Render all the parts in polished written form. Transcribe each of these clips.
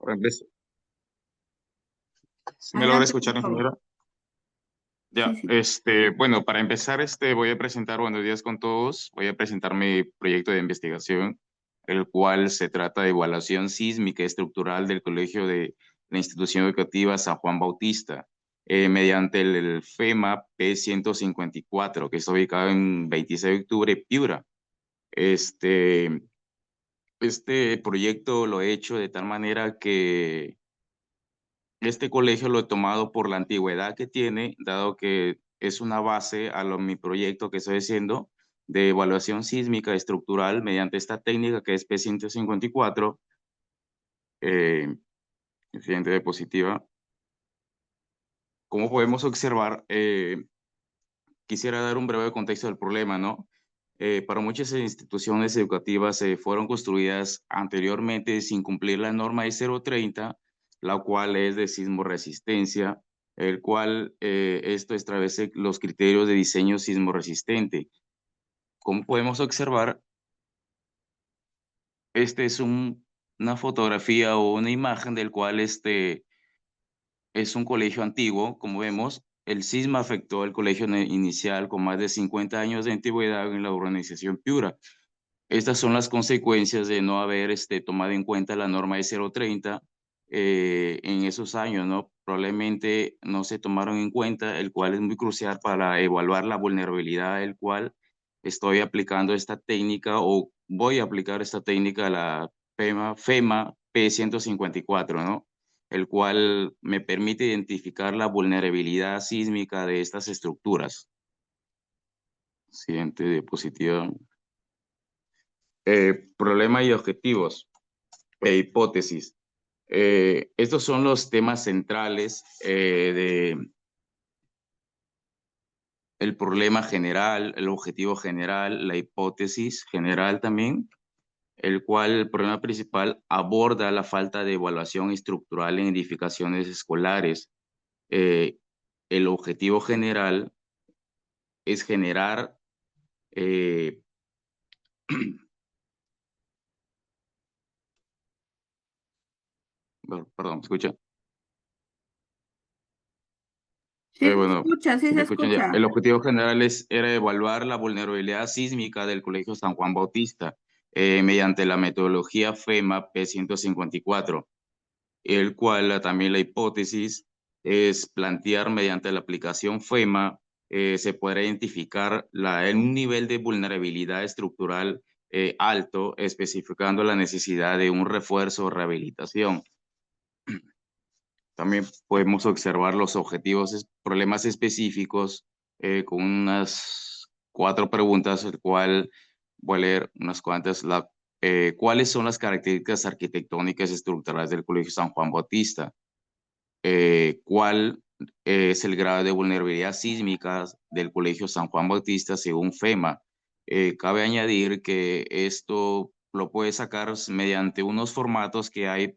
Para empezar, ¿sí me logra Adelante, por escuchar, favor. ingeniera? Sí, Ya, sí. bueno, para empezar, voy a presentar, buenos días con todos, voy a presentar mi proyecto de investigación, el cual se trata de evaluación sísmica estructural del colegio de la institución educativa San Juan Bautista, mediante el FEMA P154, que está ubicado en 26 de octubre, Piura. Este, este proyecto lo he hecho de tal manera que este colegio lo he tomado por la antigüedad que tiene, dado que es una base a mi proyecto que estoy haciendo de evaluación sísmica estructural mediante esta técnica que es P154, eh, siguiente diapositiva. Como podemos observar, quisiera dar un breve contexto del problema, ¿no? Para muchas instituciones educativas fueron construidas anteriormente sin cumplir la norma de 030, la cual es de sismo resistencia, el cual esto establece los criterios de diseño sismo resistente. Como podemos observar, este es una fotografía o una imagen del cual es un colegio antiguo, como vemos. El sismo afectó el colegio inicial con más de 50 años de antigüedad en la urbanización Piura. Estas son las consecuencias de no haber tomado en cuenta la norma de 030 en esos años, ¿no? Probablemente no se tomaron en cuenta, el cual es muy crucial para evaluar la vulnerabilidad, el cual estoy aplicando esta técnica o voy a aplicar esta técnica, la FEMA P154, ¿no? El cual me permite identificar la vulnerabilidad sísmica de estas estructuras. Siguiente diapositiva. Problema y objetivos e hipótesis. Estos son los temas centrales el problema general, el objetivo general, la hipótesis general también, el cual el problema principal aborda la falta de evaluación estructural en edificaciones escolares. Eh, el objetivo general es generar, eh, perdón, ¿me escucha? Sí se Bueno, escucha, sí si se me escuchan ya. El escucha. objetivo general era evaluar la vulnerabilidad sísmica del Colegio San Juan Bautista mediante la metodología FEMA P154, el cual también la hipótesis es plantear mediante la aplicación FEMA se podrá identificar en un nivel de vulnerabilidad estructural alto, especificando la necesidad de un refuerzo o rehabilitación. También podemos observar los objetivos, problemas específicos con unas 4 preguntas, el cual voy a leer unas cuantas. ¿Cuáles son las características arquitectónicas y estructurales del Colegio San Juan Bautista? ¿Cuál es el grado de vulnerabilidad sísmica del Colegio San Juan Bautista según FEMA? Cabe añadir que esto lo puede sacar mediante unos formatos que hay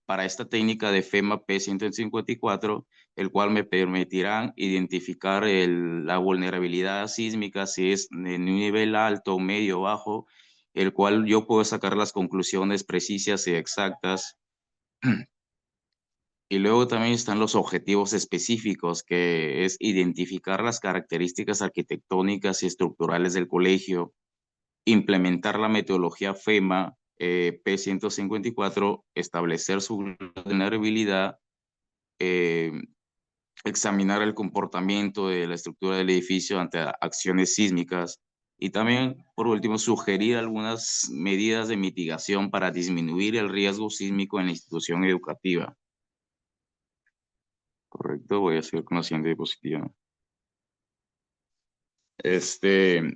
para esta técnica de FEMA P154, el cual me permitirán identificar la vulnerabilidad sísmica, si es en un nivel alto, medio, bajo, el cual yo puedo sacar las conclusiones precisas y exactas. Y luego también están los objetivos específicos, que es identificar las características arquitectónicas y estructurales del colegio, implementar la metodología FEMA P154, establecer su vulnerabilidad, eh, examinar el comportamiento de la estructura del edificio ante acciones sísmicas y también, por último, sugerir algunas medidas de mitigación para disminuir el riesgo sísmico en la institución educativa. Correcto, voy a seguir con la siguiente diapositiva. Este,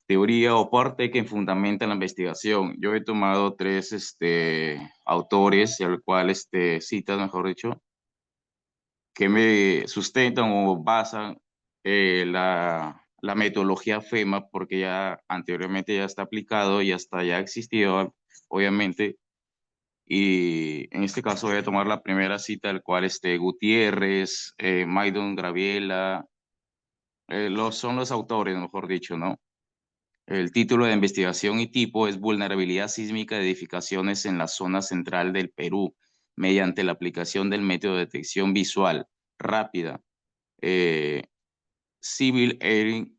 teoría o parte que fundamenta la investigación. Yo he tomado 3 autores, al cual citas, mejor dicho, que me sustentan o basan la metodología FEMA, porque ya anteriormente ya está aplicado, ya existió, obviamente. Y en este caso voy a tomar la primera cita, el cual Gutiérrez, Maidon Graviela, son los autores, mejor dicho, ¿no? El título de investigación y tipo es Vulnerabilidad sísmica de edificaciones en la zona central del Perú. mediante la aplicación del método de detección visual rápida, Civil Engineering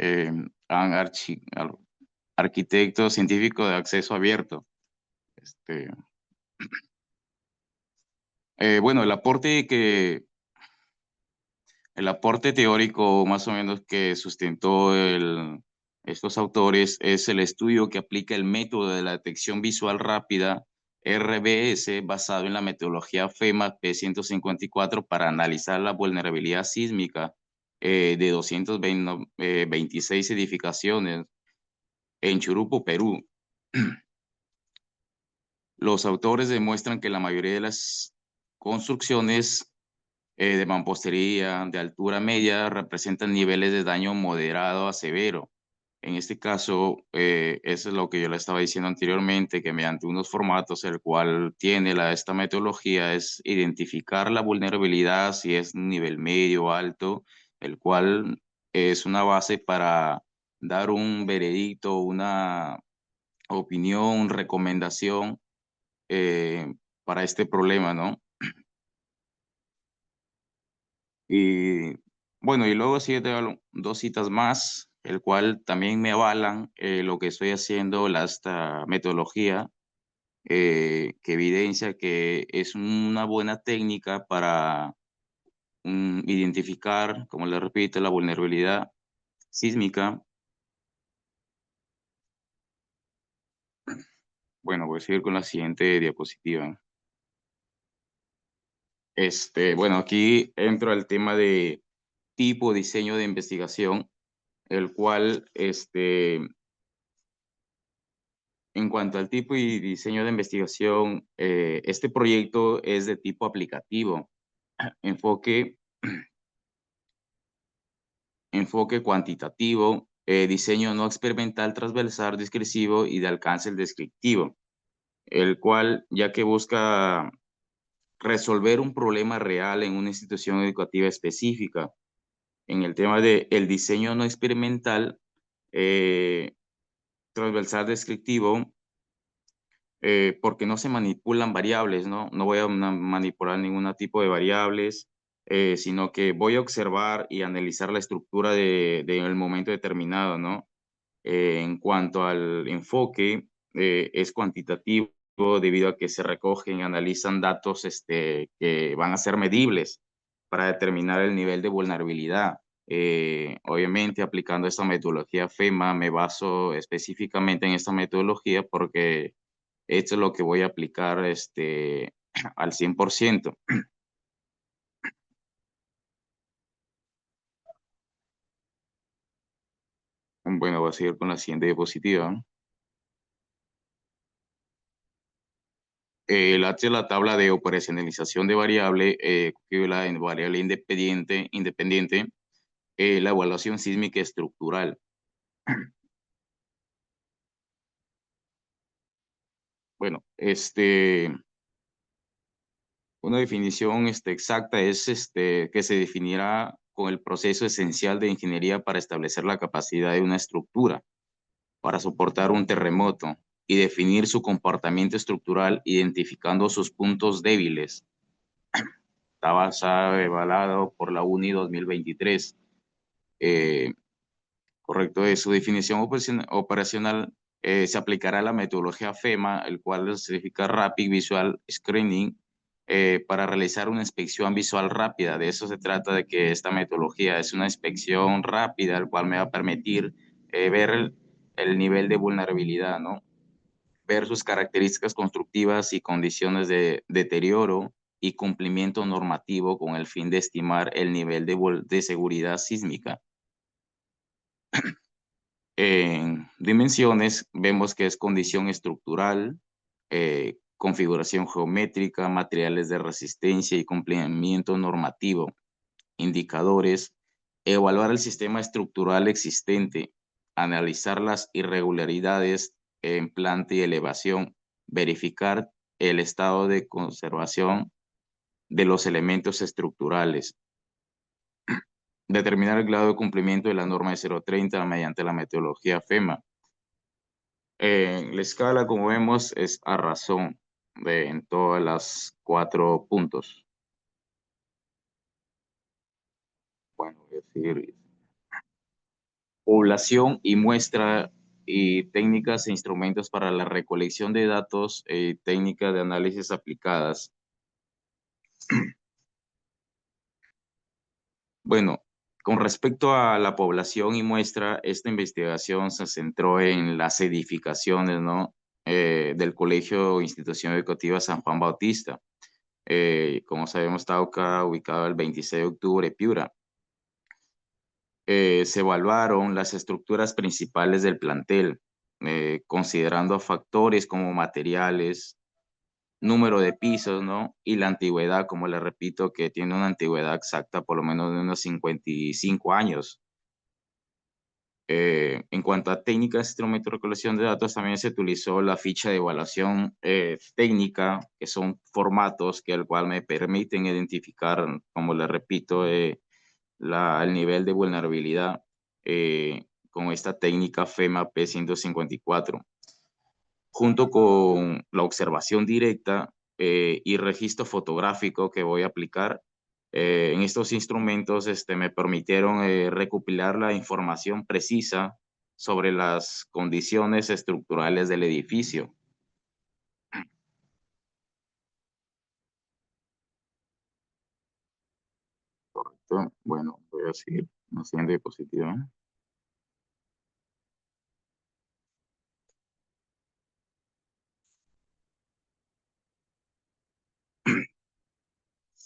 and arquitecto científico de acceso abierto. Bueno, el aporte teórico más o menos que sustentó estos autores es el estudio que aplica el método de la detección visual rápida, RBS, basado en la metodología FEMA P154 para analizar la vulnerabilidad sísmica de 226 edificaciones en Churupo, Perú. Los autores demuestran que la mayoría de las construcciones de mampostería de altura media representan niveles de daño moderado a severo. En este caso, eso es lo que yo le estaba diciendo anteriormente, que mediante unos formatos, el cual tiene esta metodología, es identificar la vulnerabilidad, si es nivel medio o alto, el cual es una base para dar un veredicto, una opinión, recomendación para este problema, ¿no? Y bueno, y luego sí tengo dos citas más, el cual también me avalan lo que estoy haciendo, esta metodología que evidencia que es una buena técnica para identificar, como le repito, la vulnerabilidad sísmica. Bueno, voy a seguir con la siguiente diapositiva. Bueno, aquí entro al tema de tipo, diseño de investigación, el cual, en cuanto al tipo y diseño de investigación, este proyecto es de tipo aplicativo, enfoque, enfoque cuantitativo, diseño no experimental transversal discursivo y de alcance descriptivo, el cual, ya que busca resolver un problema real en una institución educativa específica. En el tema de el diseño no experimental, transversal descriptivo, porque no se manipulan variables, ¿no? No voy a manipular ningún tipo de variables, sino que voy a observar y analizar la estructura del momento determinado, ¿no? En cuanto al enfoque, es cuantitativo debido a que se recogen y analizan datos que van a ser medibles para determinar el nivel de vulnerabilidad. Obviamente, aplicando esta metodología FEMA, me baso específicamente en esta metodología porque esto es lo que voy a aplicar al 100%. Bueno, voy a seguir con la siguiente diapositiva. La tabla de operacionalización de variable, que la variable independiente, la evaluación sísmica estructural. Bueno, una definición exacta es que se definirá con el proceso esencial de ingeniería para establecer la capacidad de una estructura para soportar un terremoto y definir su comportamiento estructural identificando sus puntos débiles. Está basado, evaluado por la UNI 2023. Correcto, de su definición operacional se aplicará la metodología FEMA, el cual significa Rapid Visual Screening, para realizar una inspección visual rápida. De eso se trata, de que esta metodología es una inspección rápida, el cual me va a permitir ver el nivel de vulnerabilidad, ¿no? Ver sus características constructivas y condiciones de deterioro y cumplimiento normativo con el fin de estimar el nivel de seguridad sísmica. En dimensiones vemos que es condición estructural, configuración geométrica, materiales de resistencia y cumplimiento normativo, indicadores, evaluar el sistema estructural existente, analizar las irregularidades en planta y elevación, verificar el estado de conservación de los elementos estructurales, determinar el grado de cumplimiento de la norma de 030 mediante la metodología FEMA. La escala, como vemos, es a razón en todas las 4 puntos. Bueno, voy a decir población y muestra y técnicas e instrumentos para la recolección de datos y técnicas de análisis aplicadas. Bueno, con respecto a la población y muestra, esta investigación se centró en las edificaciones, ¿no? Del Colegio o Institución Educativa San Juan Bautista. Como sabemos, está acá ubicado el 26 de octubre, Piura. Se evaluaron las estructuras principales del plantel, considerando factores como materiales, número de pisos, ¿no? Y la antigüedad, como le repito, que tiene una antigüedad exacta por lo menos de unos 55 años. En cuanto a técnicas, instrumentos de recolección de datos, también se utilizó la ficha de evaluación técnica, que son formatos que al cual me permiten identificar, como le repito, el nivel de vulnerabilidad con esta técnica FEMA P154, junto con la observación directa y registro fotográfico que voy a aplicar. En estos instrumentos me permitieron recopilar la información precisa sobre las condiciones estructurales del edificio. Correcto. Bueno, voy a seguir una siguiente diapositiva.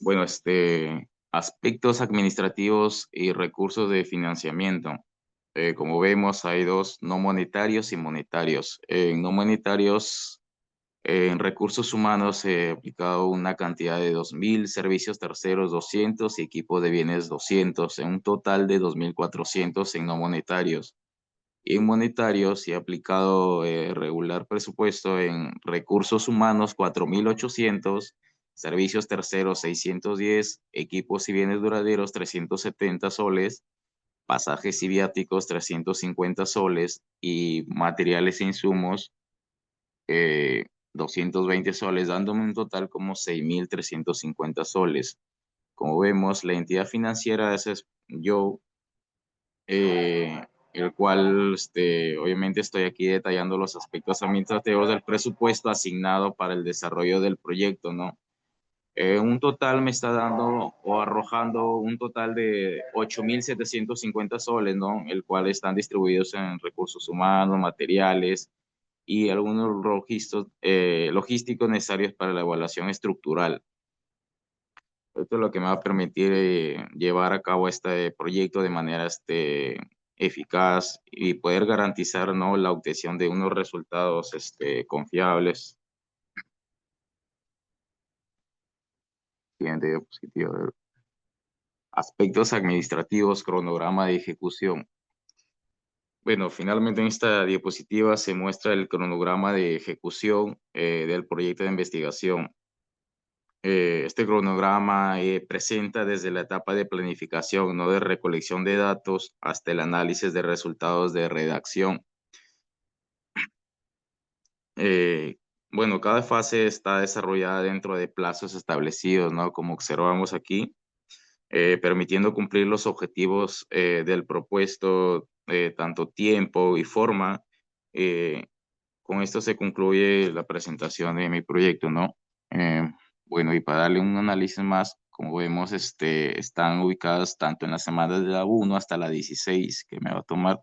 Bueno, aspectos administrativos y recursos de financiamiento. Como vemos, hay dos, no monetarios y monetarios. En no monetarios, en recursos humanos he aplicado una cantidad de 2.000, servicios terceros 200 y equipos de bienes 200, en un total de 2.400 en no monetarios. Y en monetarios he aplicado regular presupuesto en recursos humanos 4.800, servicios terceros 610, equipos y bienes duraderos 370 soles, pasajes y viáticos 350 soles y materiales e insumos 220 soles, dándome un total como 6.350 soles. Como vemos, la entidad financiera es yo, el cual obviamente estoy aquí detallando los aspectos administrativos del presupuesto asignado para el desarrollo del proyecto, ¿no? Un total me está dando o arrojando un total de 8.750 soles, ¿no? El cual están distribuidos en recursos humanos, materiales y algunos logísticos necesarios para la evaluación estructural. Esto es lo que me va a permitir llevar a cabo este proyecto de manera eficaz y poder garantizar, ¿no?, la obtención de unos resultados confiables. Siguiente diapositiva. Aspectos administrativos, cronograma de ejecución. Bueno, finalmente en esta diapositiva se muestra el cronograma de ejecución del proyecto de investigación. Este cronograma presenta desde la etapa de planificación, no de recolección de datos, hasta el análisis de resultados de redacción. Eh, bueno, cada fase está desarrollada dentro de plazos establecidos, ¿no? Como observamos aquí, permitiendo cumplir los objetivos del propuesto, tanto tiempo y forma. Eh, con esto se concluye la presentación de mi proyecto, ¿no? Eh, bueno, y para darle un análisis más, como vemos, están ubicadas tanto en las semanas de la 1 hasta la 16, que me va a tomar.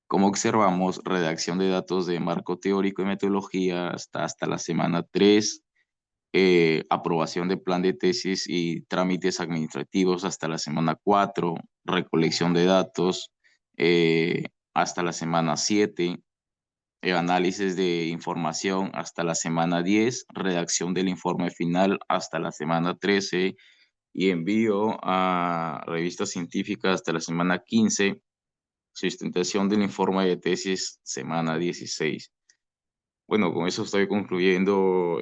Como observamos, redacción de datos de marco teórico y metodología hasta la semana 3, aprobación de plan de tesis y trámites administrativos hasta la semana 4, recolección de datos hasta la semana 7, análisis de información hasta la semana 10, redacción del informe final hasta la semana 13 y envío a revistas científicas hasta la semana 15, sustentación del informe de tesis semana 16. Bueno, con eso estoy concluyendo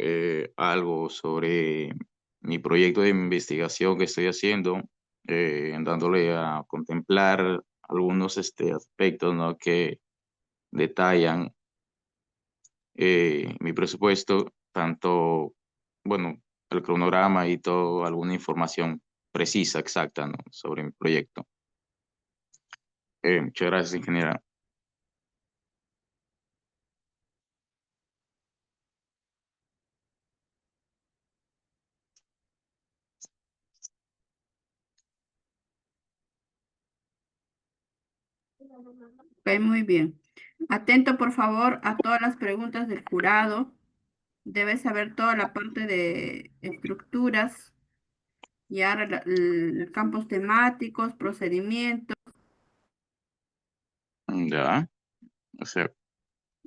algo sobre mi proyecto de investigación que estoy haciendo, dándole a contemplar algunos aspectos, ¿no?, que detallan mi presupuesto, tanto, bueno, el cronograma y todo, alguna información precisa, exacta, ¿no? Sobre mi proyecto. Muchas gracias, ingeniera. Ok, muy bien. Atento, por favor, a todas las preguntas del jurado. Debes saber toda la parte de estructuras, ya campos temáticos, procedimientos, Ya, o sea,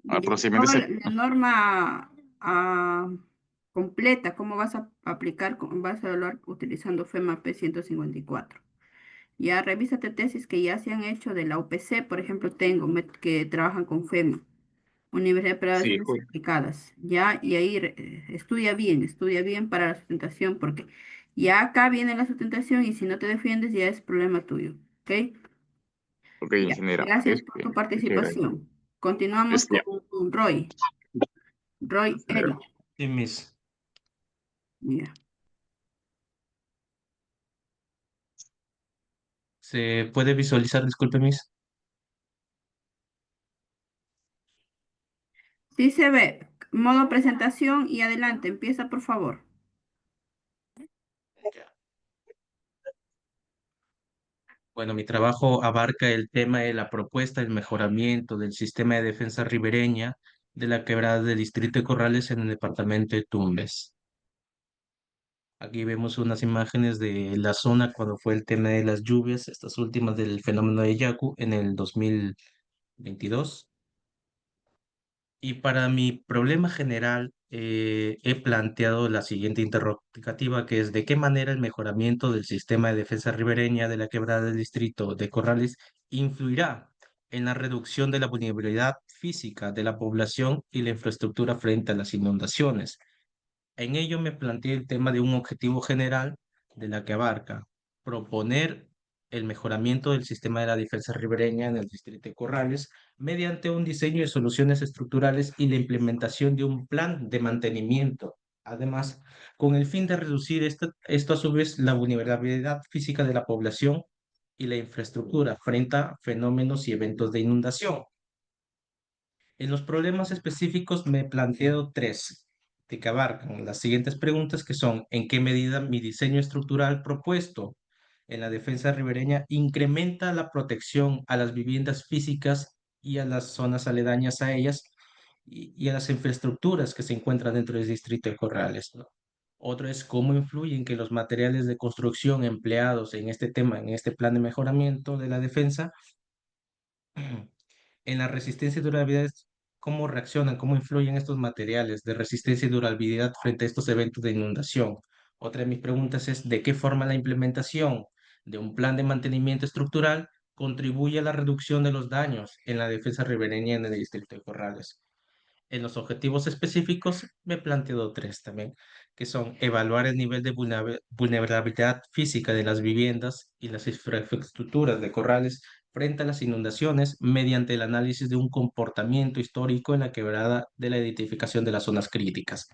al y procedimiento toda se... la norma ah, completa, cómo vas a aplicar, vas a evaluar utilizando FEMA P 154. Ya revísate tesis que ya se han hecho de la UPC, por ejemplo, tengo que trabajan con FEMA. Universidad de Sí, Operaciones Aplicadas, ¿ya? Y ahí estudia bien para la sustentación, porque ya acá viene la sustentación y si no te defiendes ya es problema tuyo, ¿ok? ok, Ya, ingeniera, gracias por tu muchas gracias. participación. Continuamos Ya, con Roy ingeniera. Eric. Sí, Miss. Ya. ¿Se puede visualizar? Disculpe, Miss. Sí se ve, modo presentación y adelante, empieza por favor. Bueno, mi trabajo abarca el tema de la propuesta del mejoramiento del sistema de defensa ribereña de la quebrada del distrito de Corrales en el departamento de Tumbes. Aquí vemos unas imágenes de la zona cuando fue el tema de las lluvias, estas últimas del fenómeno de Yaku en el 2022. Y para mi problema general, he planteado la siguiente interrogativa, que es de qué manera el mejoramiento del sistema de defensa ribereña de la quebrada del distrito de Corrales influirá en la reducción de la vulnerabilidad física de la población y la infraestructura frente a las inundaciones. En ello me planteé el tema de un objetivo general de la que abarca proponer el mejoramiento del sistema de la defensa ribereña en el distrito de Corrales mediante un diseño de soluciones estructurales y la implementación de un plan de mantenimiento. Además, con el fin de reducir esto a su vez la vulnerabilidad física de la población y la infraestructura frente a fenómenos y eventos de inundación. En los problemas específicos me he planteado tres, que abarcan las siguientes preguntas que son, ¿en qué medida mi diseño estructural propuesto en la defensa ribereña incrementa la protección a las viviendas físicas y a las zonas aledañas a ellas y a las infraestructuras que se encuentran dentro del distrito de Corrales, ¿no? Otro es cómo influyen que los materiales de construcción empleados en este tema, en este plan de mejoramiento de la defensa, en la resistencia y durabilidad, cómo reaccionan, cómo influyen estos materiales de resistencia y durabilidad frente a estos eventos de inundación. Otra de mis preguntas es, ¿de qué forma la implementación de un plan de mantenimiento estructural contribuye a la reducción de los daños en la defensa ribereña en el distrito de Corrales? En los objetivos específicos me he planteado tres también, que son evaluar el nivel de vulnerabilidad física de las viviendas y las infraestructuras de corrales frente a las inundaciones mediante el análisis de un comportamiento histórico en la quebrada de la identificación de las zonas críticas.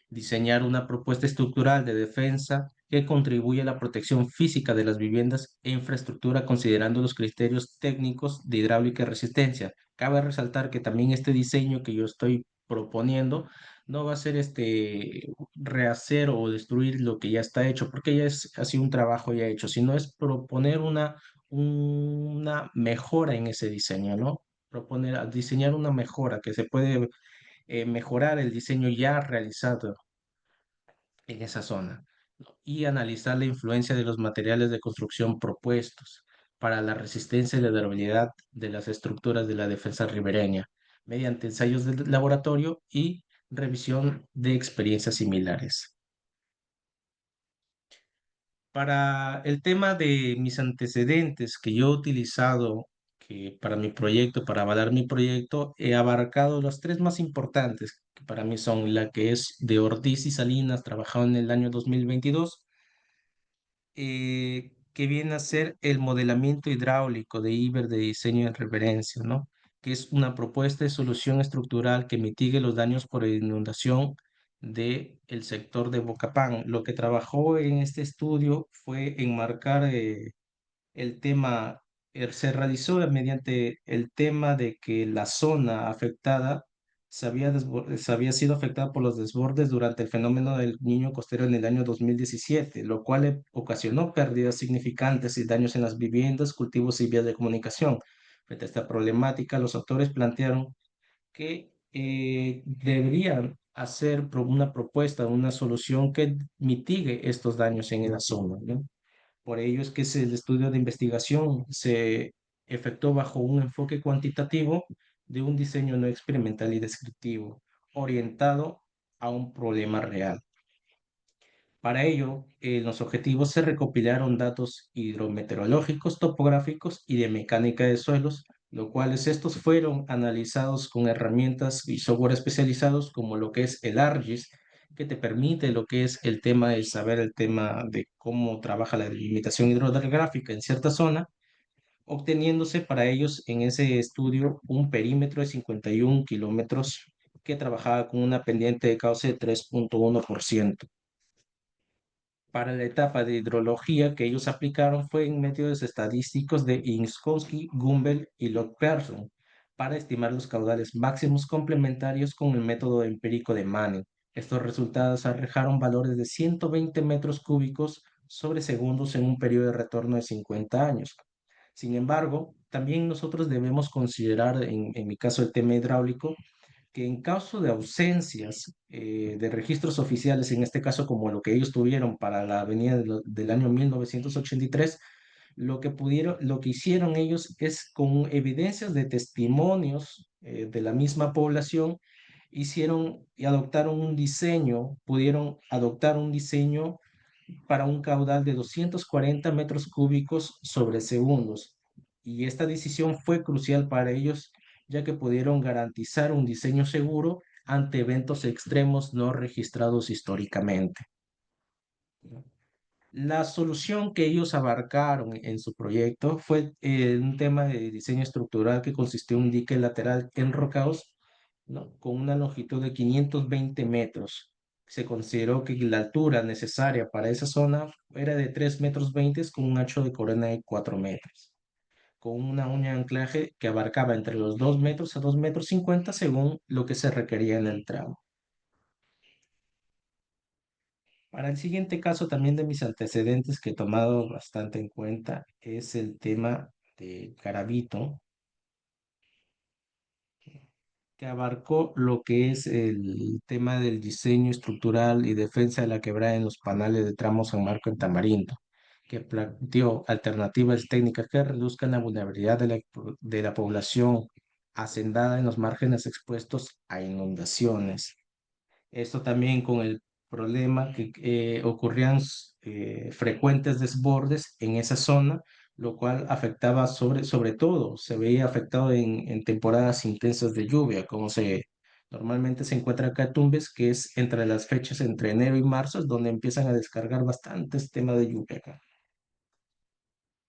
Diseñar una propuesta estructural de defensa que contribuya a la protección física de las viviendas e infraestructura considerando los criterios técnicos de hidráulica y resistencia. Cabe resaltar que también este diseño que yo estoy proponiendo no va a ser rehacer o destruir lo que ya está hecho, porque ya es así un trabajo ya hecho, sino es proponer una mejora en ese diseño, ¿no? Proponer, diseñar una mejora que se puede mejorar el diseño ya realizado en esa zona, ¿no? Y analizar la influencia de los materiales de construcción propuestos para la resistencia y la durabilidad de las estructuras de la defensa ribereña, mediante ensayos de laboratorio y revisión de experiencias similares. Para el tema de mis antecedentes que yo he utilizado que para mi proyecto, para avalar mi proyecto, he abarcado los tres más importantes, que para mí son la que es de Ortiz y Salinas, trabajado en el año 2022, que viene a ser el modelamiento hidráulico de Iber de diseño en referencia, ¿no? que es una propuesta de solución estructural que mitigue los daños por inundación del sector de Bocapán. Lo que trabajó en este estudio fue enmarcar el tema, se realizó mediante el tema de que la zona afectada se había sido afectada por los desbordes durante el fenómeno del Niño Costero en el año 2017, lo cual ocasionó pérdidas significantes y daños en las viviendas, cultivos y vías de comunicación. Frente a esta problemática, los autores plantearon que deberían hacer una propuesta, una solución que mitigue estos daños en la zona, ¿no? Por ello es que el estudio de investigación se efectuó bajo un enfoque cuantitativo de un diseño no experimental y descriptivo, orientado a un problema real. Para ello, en los objetivos se recopilaron datos hidrometeorológicos, topográficos y de mecánica de suelos, los cuales estos fueron analizados con herramientas y software especializados como lo que es el ARGIS, que te permite lo que es el tema de saber el tema de cómo trabaja la delimitación hidrográfica en cierta zona, obteniéndose para ellos en ese estudio un perímetro de 51 kilómetros que trabajaba con una pendiente de cauce de 3,1%. Para la etapa de hidrología que ellos aplicaron fue en métodos estadísticos de Inskowski, Gumbel y Log-Pearson para estimar los caudales máximos complementarios con el método empírico de Manning. Estos resultados arrojaron valores de 120 metros cúbicos sobre segundos en un periodo de retorno de 50 años. Sin embargo, también nosotros debemos considerar, en mi caso, el tema hidráulico, que en caso de ausencias de registros oficiales, en este caso como lo que ellos tuvieron para la avenida del año 1983, lo que hicieron ellos es con evidencias de testimonios de la misma población, hicieron y adoptaron un diseño, pudieron adoptar un diseño para un caudal de 240 metros cúbicos sobre segundos. Y esta decisión fue crucial para ellos, ya que pudieron garantizar un diseño seguro ante eventos extremos no registrados históricamente. La solución que ellos abarcaron en su proyecto fue un tema de diseño estructural que consistió en un dique lateral enrocado, ¿no?, con una longitud de 520 metros. Se consideró que la altura necesaria para esa zona era de 3,20 metros con un ancho de corona de 4 metros, con una uña de anclaje que abarcaba entre los 2 metros a 2,50 metros según lo que se requería en el tramo. Para el siguiente caso también de mis antecedentes que he tomado bastante en cuenta es el tema de Garavito, que abarcó lo que es el tema del diseño estructural y defensa de la quebrada en los panales de tramo San Marco en Tamarindo, que planteó alternativas técnicas que reduzcan la vulnerabilidad de la población hacendada en los márgenes expuestos a inundaciones. Esto también con el problema que ocurrían frecuentes desbordes en esa zona, lo cual afectaba sobre todo, se veía afectado en temporadas intensas de lluvia, como normalmente se encuentra acá en Tumbes, que es entre las fechas entre enero y marzo, es donde empiezan a descargar bastantes temas de lluvia acá.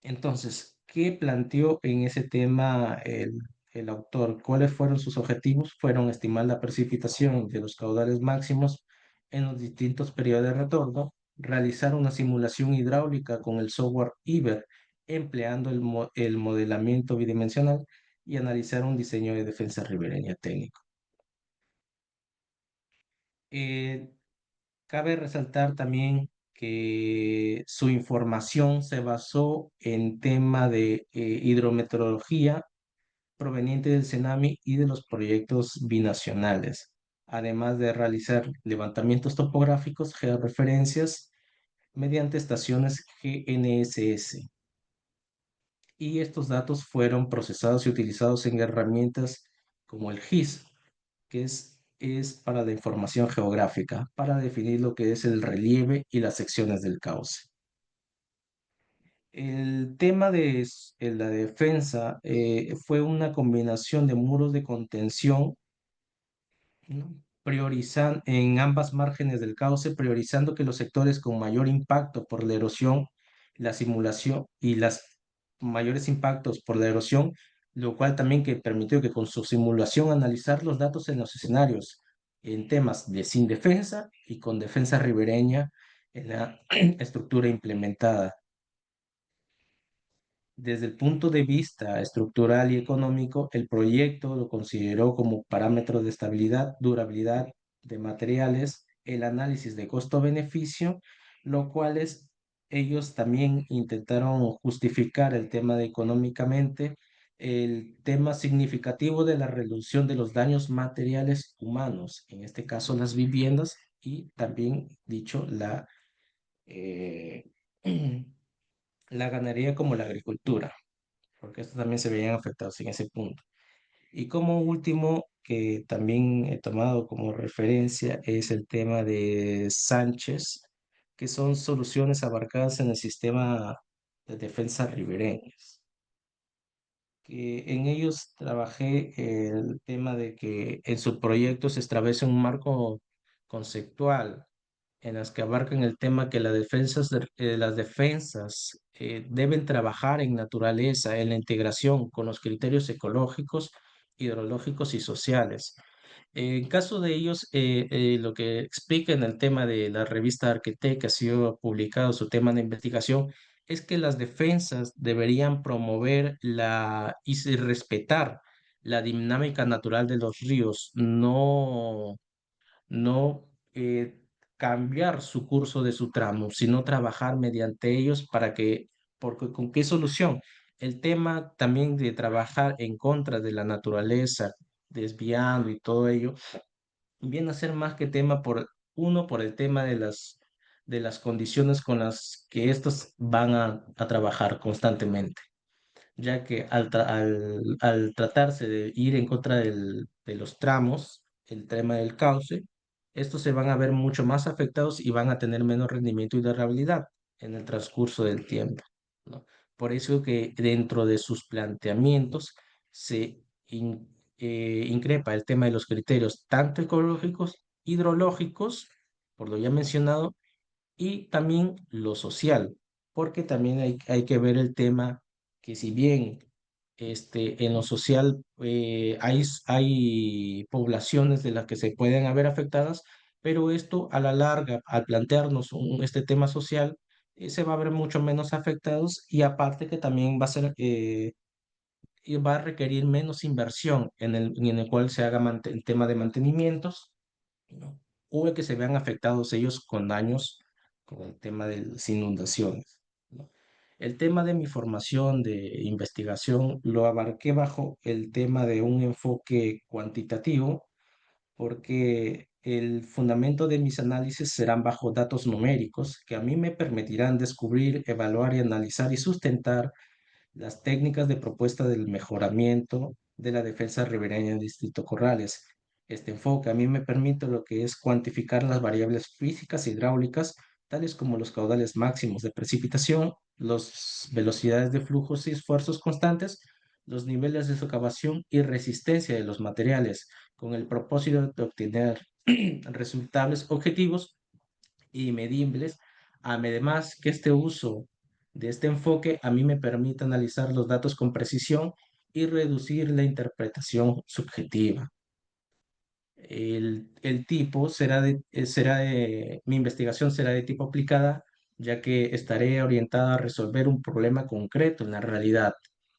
Entonces, ¿qué planteó en ese tema el autor? ¿Cuáles fueron sus objetivos? Fueron estimar la precipitación de los caudales máximos en los distintos periodos de retorno, realizar una simulación hidráulica con el software IBER, empleando el modelamiento bidimensional y analizar un diseño de defensa ribereña técnico. Eh, Cabe resaltar también que su información se basó en tema de hidrometeorología proveniente del CENAMI y de los proyectos binacionales, además de realizar levantamientos topográficos, georreferencias mediante estaciones GNSS. Y estos datos fueron procesados y utilizados en herramientas como el GIS, que es para la información geográfica, para definir lo que es el relieve y las secciones del cauce. El tema de la defensa fue una combinación de muros de contención, ¿no?, priorizan en ambas márgenes del cauce, priorizando que los sectores con mayor impacto por la erosión, la simulación y las mayores impactos por la erosión lo cual también que permitió que con su simulación analizar los datos en los escenarios en temas de sin defensa y con defensa ribereña en la estructura implementada. Desde el punto de vista estructural y económico, el proyecto lo consideró como parámetro de estabilidad, durabilidad de materiales, el análisis de costo-beneficio, lo cuales ellos también intentaron justificar el tema de económicamente, el tema significativo de la reducción de los daños materiales humanos, en este caso las viviendas, y también dicho eh, la ganadería como la agricultura, porque estos también se veían afectados en ese punto. Y como último, que también he tomado como referencia, es el tema de Sánchez, que son soluciones abarcadas en el sistema de defensa ribereñas. Que en ellos trabajé el tema de que en su proyecto se establece un marco conceptual en las que abarcan el tema que las defensas deben trabajar en naturaleza, en la integración con los criterios ecológicos, hidrológicos y sociales. En caso de ellos, lo que explica en el tema de la revista Arquitect, que ha sido publicado su tema de investigación, es que las defensas deberían promover respetar la dinámica natural de los ríos, no cambiar su curso de su tramo, sino trabajar mediante ellos porque ¿con qué solución? El tema también de trabajar en contra de la naturaleza, desviando y todo ello, viene a ser más que tema por el tema de las condiciones con las que estos van a trabajar constantemente, ya que al tratarse de ir en contra de los tramos, el tema del cauce, estos se van a ver mucho más afectados y van a tener menos rendimiento y durabilidad en el transcurso del tiempo, ¿no? Por eso que dentro de sus planteamientos se increpa el tema de los criterios tanto ecológicos, hidrológicos, por lo ya mencionado, y también lo social, porque también hay que ver el tema que si bien en lo social hay poblaciones de las que se pueden haber afectadas, pero esto a la larga, al plantearnos este tema social, se va a ver mucho menos afectados y aparte que también y va a requerir menos inversión en el cual se haga el tema de mantenimientos, ¿no? O el que se vean afectados ellos con daños con el tema de las inundaciones, ¿no? El tema de mi formación de investigación lo abarqué bajo el tema de un enfoque cuantitativo, porque el fundamento de mis análisis serán bajo datos numéricos que a mí me permitirán descubrir, evaluar y analizar y sustentar las técnicas de propuesta del mejoramiento de la defensa ribereña del Distrito Corrales. Este enfoque a mí me permite lo que es cuantificar las variables físicas e hidráulicas, tales como los caudales máximos de precipitación, las velocidades de flujos y esfuerzos constantes, los niveles de socavación y resistencia de los materiales, con el propósito de obtener resultados objetivos y medibles. Además, que este uso de este enfoque a mí me permite analizar los datos con precisión y reducir la interpretación subjetiva. El tipo mi investigación será de tipo aplicada, ya que estaré orientada a resolver un problema concreto en la realidad,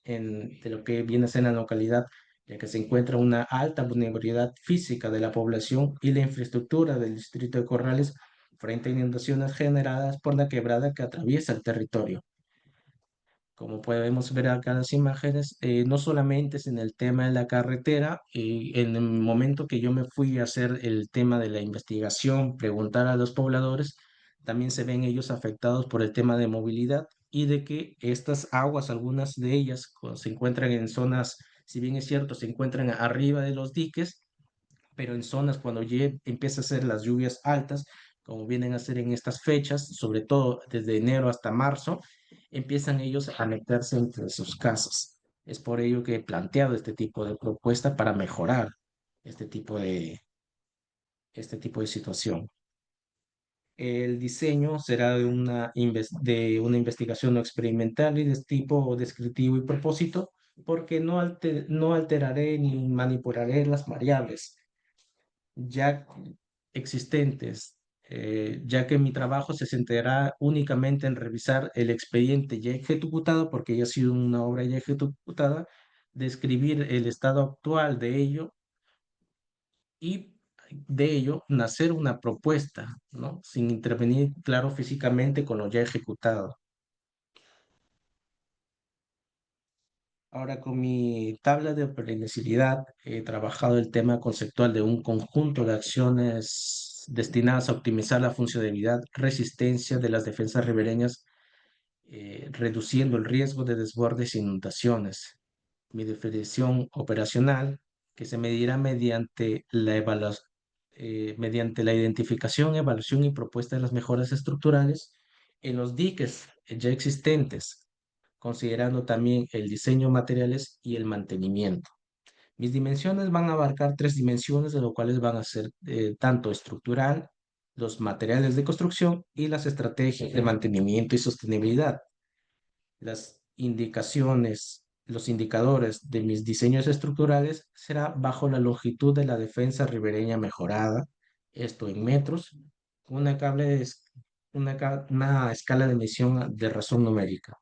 de lo que viene a ser la localidad, ya que se encuentra una alta vulnerabilidad física de la población y la infraestructura del distrito de Corrales frente a inundaciones generadas por la quebrada que atraviesa el territorio. Como podemos ver acá en las imágenes, no solamente es en el tema de la carretera, en el momento que yo me fui a hacer el tema de la investigación, preguntar a los pobladores, también se ven ellos afectados por el tema de movilidad y de que estas aguas, algunas de ellas, se encuentran en zonas, si bien es cierto, se encuentran arriba de los diques, pero en zonas cuando empieza a ser las lluvias altas, como vienen a ser en estas fechas, sobre todo desde enero hasta marzo, empiezan ellos a meterse entre sus casas. Es por ello que he planteado este tipo de propuesta para mejorar este tipo este tipo de situación. El diseño será de una investigación no experimental y de tipo descriptivo y propósito, porque no alteraré ni manipularé las variables ya existentes, ya que mi trabajo se centrará únicamente en revisar el expediente ya ejecutado, porque ya ha sido una obra ya ejecutada, describir el estado actual de ello y de ello nacer una propuesta, ¿no? Sin intervenir, claro, físicamente con lo ya ejecutado. Ahora, con mi tabla de periodicidad, he trabajado el tema conceptual de un conjunto de acciones destinadas a optimizar la funcionalidad, resistencia de las defensas ribereñas, reduciendo el riesgo de desbordes e inundaciones. Mi definición operacional, que se medirá mediante la identificación, evaluación y propuesta de las mejoras estructurales en los diques ya existentes, considerando también el diseño de materiales y el mantenimiento. Mis dimensiones van a abarcar tres dimensiones, de lo cuales van a ser tanto estructural, los materiales de construcción y las estrategias de mantenimiento y sostenibilidad. Las indicaciones, los indicadores de mis diseños estructurales será bajo la longitud de la defensa ribereña mejorada, esto en metros, con una escala de medición de razón numérica.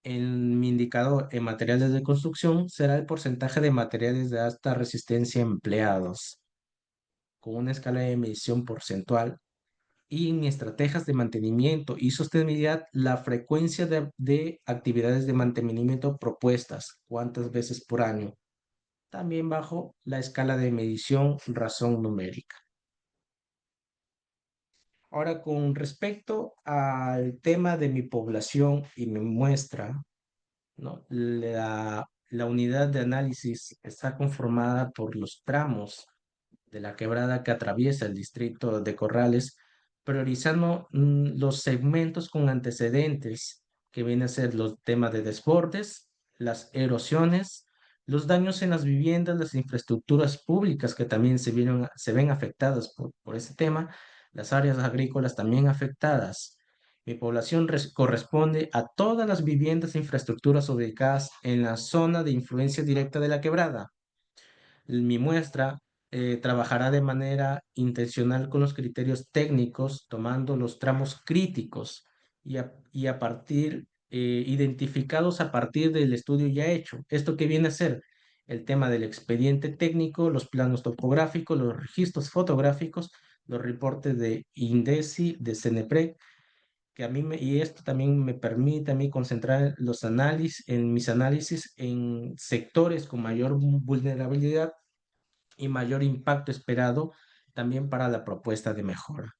En mi indicador en materiales de construcción será el porcentaje de materiales de alta resistencia empleados, con una escala de medición porcentual. Y en estrategias de mantenimiento y sostenibilidad, la frecuencia de actividades de mantenimiento propuestas, cuántas veces por año, también bajo la escala de medición razón numérica. Ahora, con respecto al tema de mi población y mi muestra, ¿no? La unidad de análisis está conformada por los tramos de la quebrada que atraviesa el distrito de Corrales, priorizando los segmentos con antecedentes, que vienen a ser los temas de desbordes, las erosiones, los daños en las viviendas, las infraestructuras públicas que también se ven afectadas por ese tema, las áreas agrícolas también afectadas. Mi población corresponde a todas las viviendas e infraestructuras ubicadas en la zona de influencia directa de la quebrada. Mi muestra trabajará de manera intencional con los criterios técnicos, tomando los tramos críticos y a partir, identificados a partir del estudio ya hecho. ¿Esto qué viene a ser? El tema del expediente técnico, los planos topográficos, los registros fotográficos, los reportes de INDECI, de CENEPREC, y esto también me permite a mí concentrar en mis análisis en sectores con mayor vulnerabilidad y mayor impacto esperado también para la propuesta de mejora.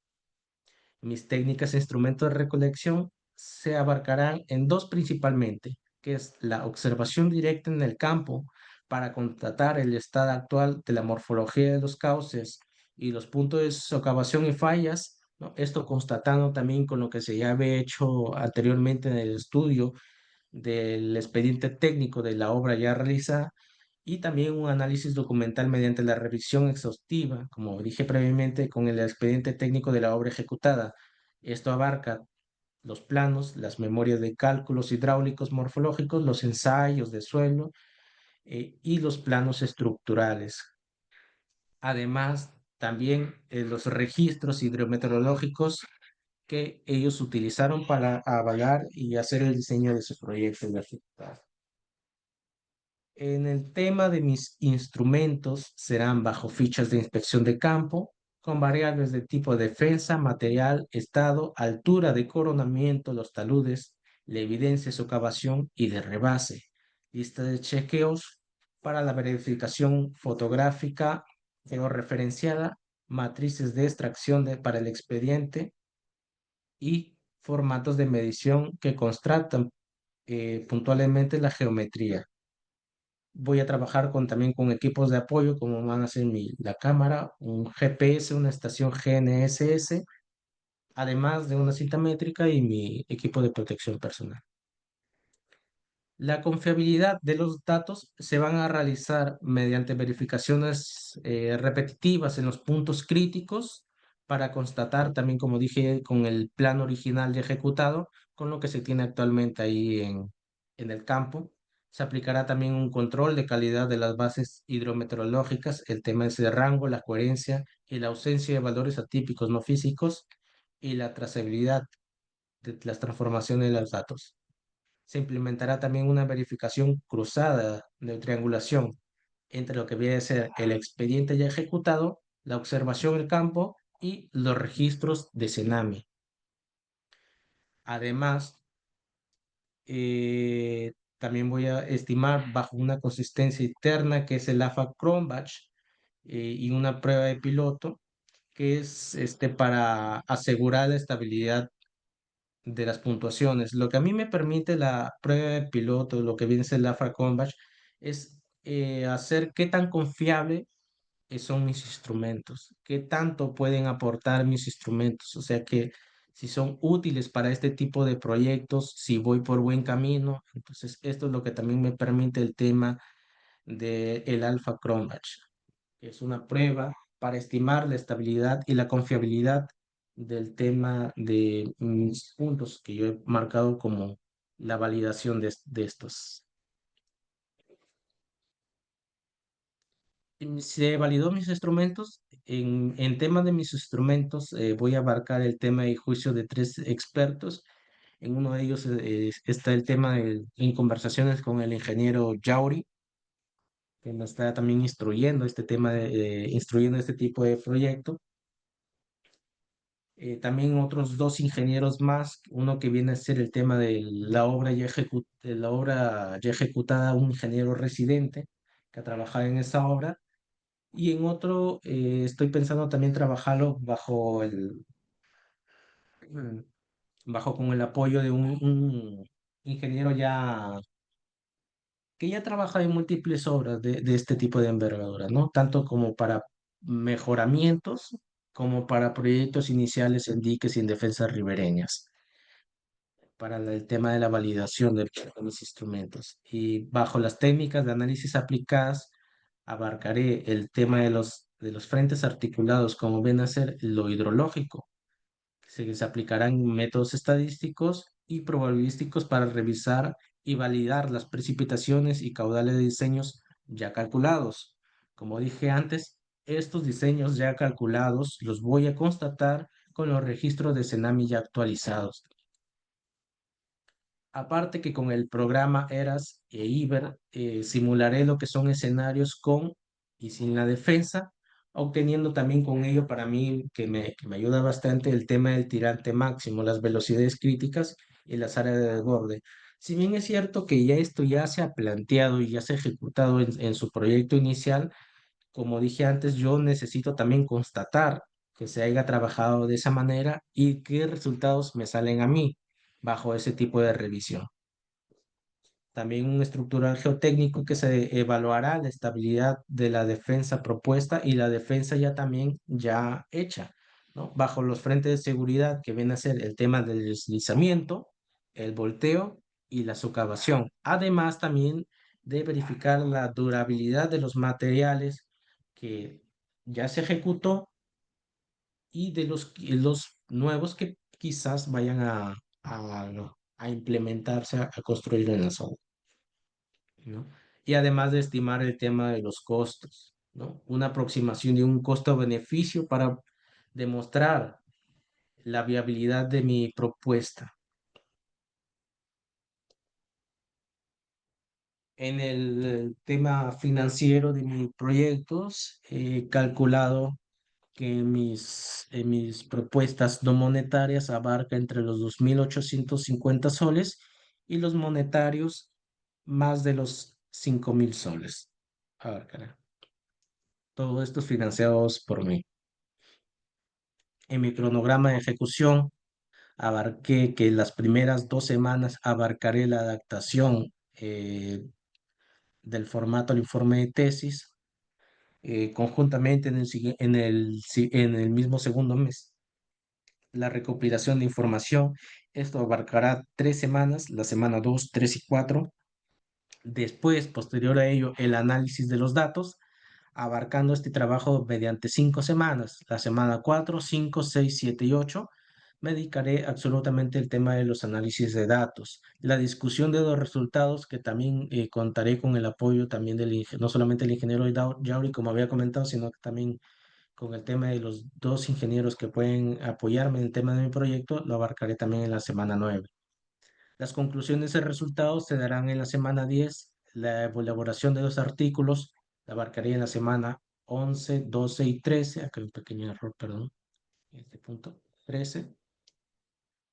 Mis técnicas e instrumentos de recolección se abarcarán en dos principalmente, que es la observación directa en el campo para constatar el estado actual de la morfología de los cauces y los puntos de socavación y fallas, ¿no? Esto constatando también con lo que se ya había hecho anteriormente en el estudio del expediente técnico de la obra ya realizada, y también un análisis documental mediante la revisión exhaustiva, como dije previamente, con el expediente técnico de la obra ejecutada. Esto abarca los planos, las memorias de cálculos hidráulicos morfológicos, los ensayos de suelo, y los planos estructurales. Además, también los registros hidrometeorológicos que ellos utilizaron para avalar y hacer el diseño de su proyecto ejecutado. En el tema de mis instrumentos serán bajo fichas de inspección de campo, con variables de tipo de defensa, material, estado, altura de coronamiento, los taludes, la evidencia de socavación y de rebase, lista de chequeos para la verificación fotográfica georreferenciada, matrices de extracción para el expediente y formatos de medición que constatan puntualmente la geometría. Voy a trabajar también con equipos de apoyo, como van a ser la cámara, un GPS, una estación GNSS, además de una cinta métrica y mi equipo de protección personal. La confiabilidad de los datos se van a realizar mediante verificaciones repetitivas en los puntos críticos para constatar también, como dije, con el plan original ya ejecutado, con lo que se tiene actualmente ahí en el campo, Se aplicará también un control de calidad de las bases hidrometeorológicas. El tema es el rango, la coherencia y la ausencia de valores atípicos no físicos y la trazabilidad de las transformaciones de los datos. Se implementará también una verificación cruzada de triangulación entre lo que viene a ser el expediente ya ejecutado, la observación del campo y los registros de Cenami. Además, también voy a estimar bajo una consistencia interna que es el AFA-Cronbach y una prueba de piloto que es para asegurar la estabilidad de las puntuaciones. Lo que a mí me permite la prueba de piloto, lo que viene a ser la AFA-Cronbach, es hacer qué tan confiable son mis instrumentos, qué tanto pueden aportar mis instrumentos, o sea que si son útiles para este tipo de proyectos, si voy por buen camino. Entonces, esto es lo que también me permite el tema del Alpha Cronbach, que es una prueba para estimar la estabilidad y la confiabilidad del tema de mis puntos que yo he marcado como la validación de estos. Se validó mis instrumentos. En tema de mis instrumentos, voy a abarcar el tema de juicio de tres expertos. En uno de ellos está el tema en conversaciones con el ingeniero Yauri, que me está también instruyendo este tema, instruyendo este tipo de proyecto. También otros dos ingenieros más, uno que viene a ser el tema de la obra de la obra ya ejecutada, un ingeniero residente que ha trabajado en esa obra. Y en otro, estoy pensando también trabajarlo mm, bajo con el apoyo de un ingeniero que ya trabaja en múltiples obras de este tipo de envergadura, ¿no? Tanto como para mejoramientos, como para proyectos iniciales en diques y en defensas ribereñas, para el tema de la validación de los instrumentos. Y bajo las técnicas de análisis aplicadas, abarcaré el tema de los frentes articulados, como ven a ser lo hidrológico. Se aplicarán métodos estadísticos y probabilísticos para revisar y validar las precipitaciones y caudales de diseños ya calculados. Como dije antes, estos diseños ya calculados los voy a constatar con los registros de Cenami ya actualizados. Aparte que con el programa ERAS e IBER simularé lo que son escenarios con y sin la defensa, obteniendo también con ello para mí que me ayuda bastante el tema del tirante máximo, las velocidades críticas y las áreas de desborde. Si bien es cierto que ya esto ya se ha planteado y ya se ha ejecutado en su proyecto inicial, como dije antes, yo necesito también constatar que se haya trabajado de esa manera y qué resultados me salen a mí bajo ese tipo de revisión. También un estructural geotécnico que se evaluará la estabilidad de la defensa propuesta y la defensa ya también ya hecha, ¿no? Bajo los frentes de seguridad que viene a ser el tema del deslizamiento, el volteo y la socavación. Además también de verificar la durabilidad de los materiales que ya se ejecutó y de los nuevos que quizás vayan a implementarse, a construir en la zona, ¿no? Y además de estimar el tema de los costos, ¿no? Una aproximación de un costo-beneficio para demostrar la viabilidad de mi propuesta. En el tema financiero de mis proyectos, he calculado que mis propuestas no monetarias abarca entre los 2.850 soles y los monetarios más de los 5.000 soles. Abarcará. Todo esto es financiados por mí. En mi cronograma de ejecución abarqué que las primeras 2 semanas abarcaré la adaptación del formato al informe de tesis conjuntamente en el mismo segundo mes. La recopilación de información, esto abarcará 3 semanas, la semana 2, 3 y 4. Después, posterior a ello, el análisis de los datos abarcando este trabajo mediante 5 semanas, la semana 4, 5, 6, 7 y 8, me dedicaré absolutamente al tema de los análisis de datos, la discusión de los resultados, que también contaré con el apoyo también no solamente del ingeniero Yauri, como había comentado, sino que también con el tema de los dos ingenieros que pueden apoyarme en el tema de mi proyecto, lo abarcaré también en la semana 9. Las conclusiones y resultados se darán en la semana 10. La elaboración de los artículos la abarcaría en la semana 11, 12 y 13. Acá hay un pequeño error, perdón. En este punto 13.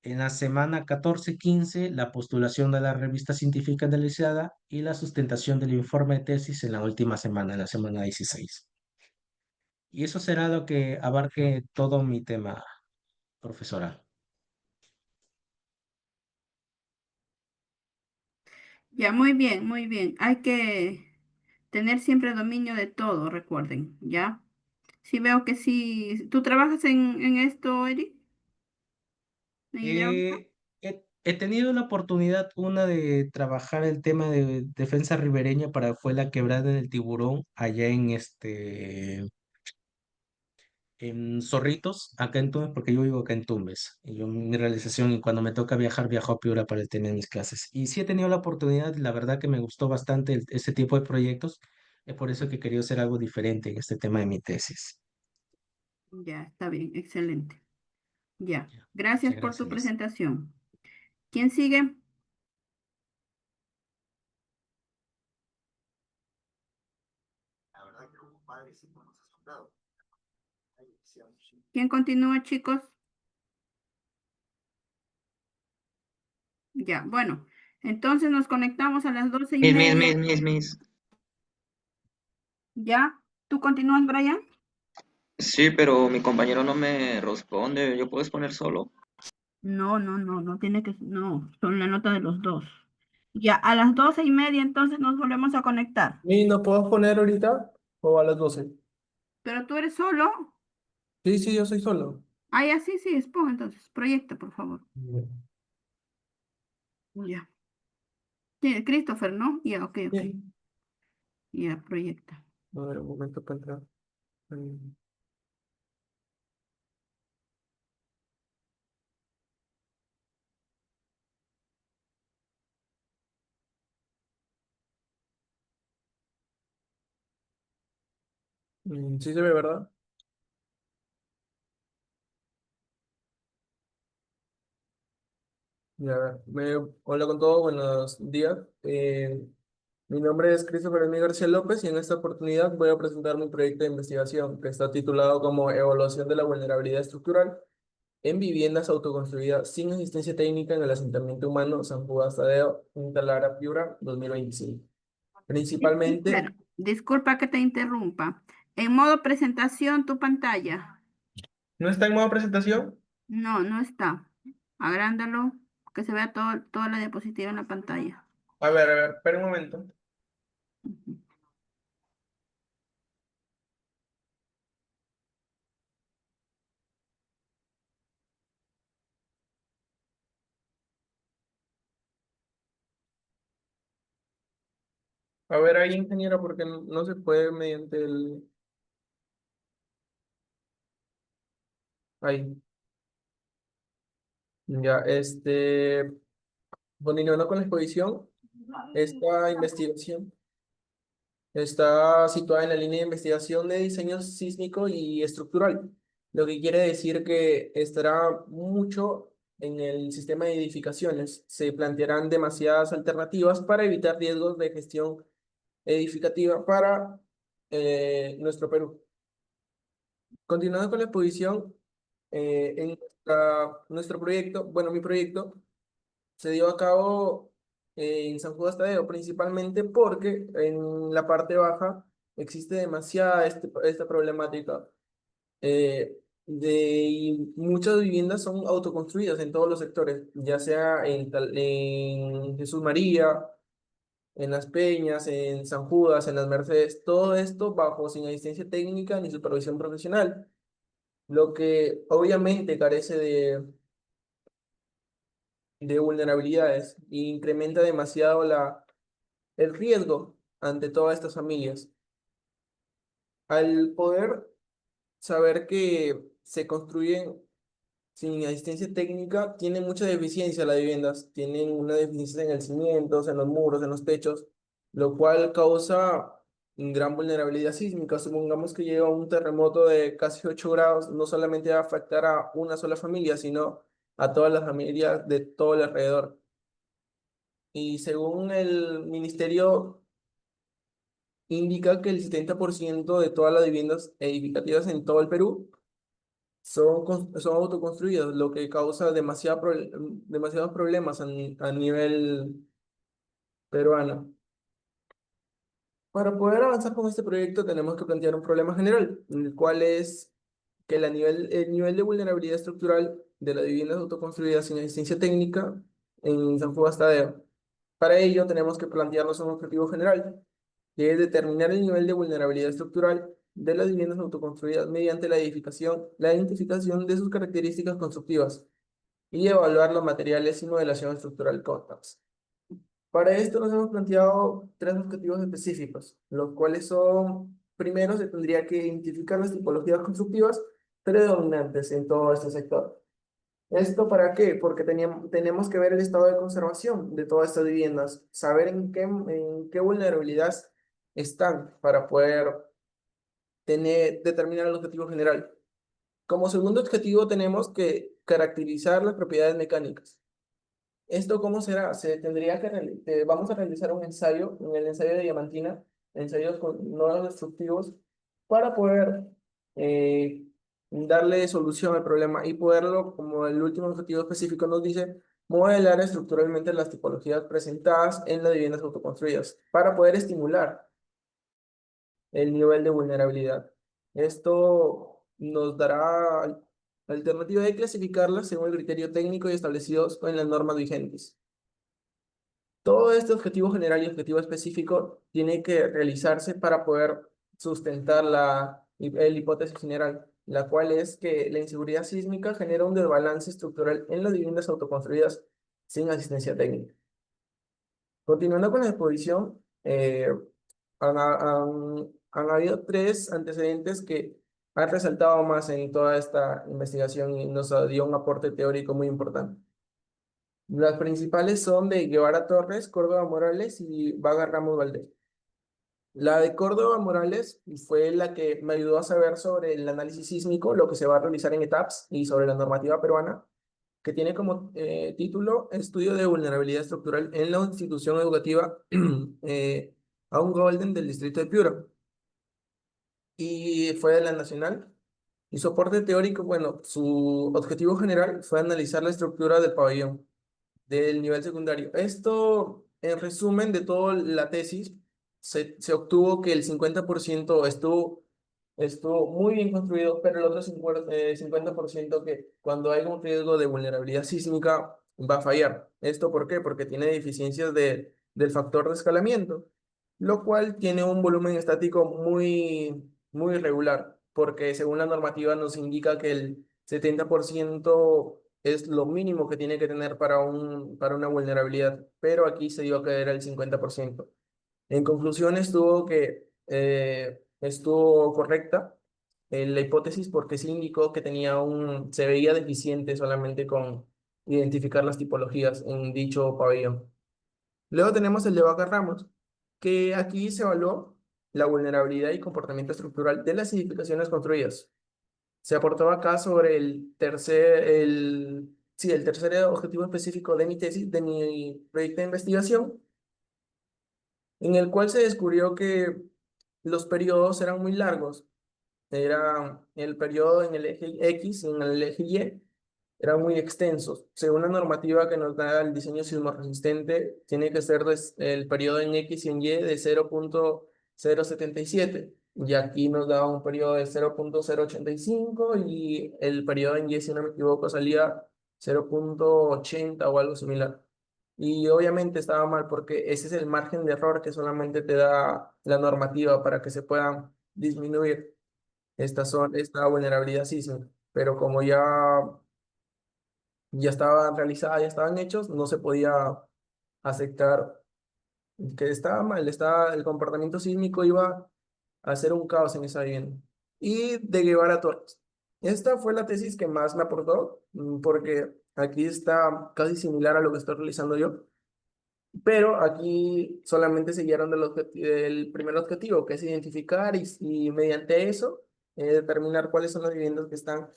En la semana 14, 15, la postulación de la revista científica analizada y la sustentación del informe de tesis en la última semana, en la semana 16. Y eso será lo que abarque todo mi tema profesoral. Ya, muy bien, muy bien. Hay que tener siempre dominio de todo, recuerden, ¿ya? Sí veo que sí. ¿Tú trabajas en esto, Eric? ¿En hidráulica? He tenido la oportunidad, una de trabajar el tema de defensa ribereña para fue la quebrada del Tiburón, allá en Zorritos, acá en Tumbes, porque yo vivo acá en Tumbes. Y yo, mi realización, y cuando me toca viajar, viajo a Piura para el tema de mis clases. Y sí he tenido la oportunidad, y la verdad que me gustó bastante este tipo de proyectos. Es por eso que quería hacer algo diferente en este tema de mi tesis. Ya, está bien, excelente. Ya, Ya, gracias muchas por tu gracias. presentación. ¿Quién sigue? ¿Quién continúa, chicos? Ya, bueno, entonces nos conectamos a las 12:30. Miss. ¿Ya? ¿Tú continúas, Brian? Sí, pero mi compañero no me responde. ¿Yo puedo exponer solo? No, no, no, no tiene que, no, son la nota de los dos. Ya, a las 12:30 entonces nos volvemos a conectar. ¿Y no puedo poner ahorita o a las 12? Pero tú eres solo. Sí, sí, yo soy solo. Ah, ya, sí, sí, expon entonces. Proyecta, por favor. Bien. Ya. Sí, Christopher, ¿no? Ya, ok, ok. Bien. Ya, proyecta. A ver, un momento para entrar. Mm, Sí se ve, ¿verdad? Ya, hola con todos, buenos días. Mi nombre es Christopher Emil García López y en esta oportunidad voy a presentar mi proyecto de investigación que está titulado como Evaluación de la vulnerabilidad estructural en viviendas autoconstruidas sin asistencia técnica en el asentamiento humano San Judas Tadeo, Punta Lara, Piura, 2025. Principalmente, Bueno, disculpa que te interrumpa. En modo presentación, tu pantalla. ¿no está en modo presentación? No, no está. Agrándalo, que se vea toda la diapositiva en la pantalla. A ver, espera un momento. Ujú. A ver ahí, ingeniero, porque no se puede mediante el... Ahí. Ya, continuando con la exposición, esta investigación está situada en la línea de investigación de diseño sísmico y estructural, lo que quiere decir que estará mucho en el sistema de edificaciones. Se plantearán demasiadas alternativas para evitar riesgos de gestión edificativa para nuestro Perú. Continuando con la exposición, nuestro proyecto, bueno, mi proyecto se dio a cabo en San Judas Tadeo, principalmente porque en la parte baja existe demasiada esta problemática y muchas viviendas son autoconstruidas en todos los sectores, ya sea en Jesús María, en Las Peñas, en San Judas, en Las Mercedes, todo esto bajo sin asistencia técnica ni supervisión profesional, lo que obviamente carece de vulnerabilidades e incrementa demasiado el riesgo ante todas estas familias. Al poder saber que se construyen sin asistencia técnica, tienen mucha deficiencia las viviendas. Tienen una deficiencia en el cimientos, en los muros, en los techos, lo cual causa gran vulnerabilidad sísmica. Supongamos que llega un terremoto de casi 8 grados, no solamente va a afectar a una sola familia, sino a todas las familias de todo el alrededor. Y según el ministerio, indica que el 70% de todas las viviendas edificativas en todo el Perú son autoconstruidas, lo que causa demasiados problemas a nivel peruano. Para poder avanzar con este proyecto tenemos que plantear un problema general, el cual es que el nivel de vulnerabilidad estructural de las viviendas autoconstruidas sin asistencia técnica en San Juan Tadeo. Para ello tenemos que plantearnos un objetivo general, que es determinar el nivel de vulnerabilidad estructural de las viviendas autoconstruidas mediante la identificación de sus características constructivas y evaluar los materiales y modelación estructural CONTAX. Para esto nos hemos planteado tres objetivos específicos, los cuales son: primero, se tendría que identificar las tipologías constructivas predominantes en todo este sector. ¿Esto para qué? Porque tenemos que ver el estado de conservación de todas estas viviendas, saber en qué vulnerabilidad están para poder determinar el objetivo general. Como segundo objetivo tenemos que caracterizar las propiedades mecánicas. ¿Esto cómo será? Vamos a realizar un ensayo, en el ensayo de diamantina, ensayos con nodos destructivos, para poder eh, darle solución al problema y poderlo, como el último objetivo específico nos dice, modelar estructuralmente las tipologías presentadas en las viviendas autoconstruidas, para poder estimular el nivel de vulnerabilidad. Esto nos dará la alternativa de clasificarlas según el criterio técnico y establecidos en las normas vigentes. Todo este objetivo general y objetivo específico tiene que realizarse para poder sustentar la hipótesis general, la cual es que la inseguridad sísmica genera un desbalance estructural en las viviendas autoconstruidas sin asistencia técnica. Continuando con la exposición, han habido tres antecedentes que han resaltado más en toda esta investigación y nos dio un aporte teórico muy importante. Las principales son de Guevara Torres, Córdoba Morales y Vaga Ramos Valdés. La de Córdoba Morales fue la que me ayudó a saber sobre el análisis sísmico, lo que se va a realizar en ETAPS y sobre la normativa peruana, que tiene como título Estudio de Vulnerabilidad Estructural en la institución educativa Aún Golden del distrito de Piura. Y fue de la Nacional. Y soporte teórico, bueno, su objetivo general fue analizar la estructura del pabellón del nivel secundario. Esto, en resumen de toda la tesis, se obtuvo que el 50% estuvo muy bien construido, pero el otro 50% que cuando hay un riesgo de vulnerabilidad sísmica va a fallar. ¿Esto por qué? Porque tiene deficiencias del factor de escalamiento, lo cual tiene un volumen estático muy irregular, porque según la normativa nos indica que el 70% es lo mínimo que tiene que tener para una vulnerabilidad, pero aquí se dio que era el 50%. En conclusión, estuvo correcta la hipótesis porque se indicó que se veía deficiente solamente con identificar las tipologías en dicho pabellón. Luego tenemos el de Vaca Ramos, que aquí se evaluó la vulnerabilidad y comportamiento estructural de las edificaciones construidas. Se aportó acá sobre el tercer objetivo específico de mi tesis, de mi proyecto de investigación, en el cual se descubrió que los periodos eran muy largos. Era el periodo en el eje X y en el eje Y eran muy extensos. Según la normativa que nos da el diseño sismorresistente, tiene que ser el periodo en X y en Y de 0.077. Y aquí nos da un periodo de 0.085 y el periodo en Y, si no me equivoco, salía 0.80 o algo similar. Y obviamente estaba mal porque ese es el margen de error que solamente te da la normativa para que se puedan disminuir esta vulnerabilidad sísmica. Pero como ya estaban realizadas, ya estaban hechos, no se podía aceptar que estaba mal, el comportamiento sísmico iba a ser un caos en esa vivienda. Y de Guevara Torres. Esta fue la tesis que más me aportó, porque aquí está casi similar a lo que estoy realizando yo, pero aquí solamente se guiaron del primer objetivo, que es identificar y mediante eso determinar cuáles son las viviendas que están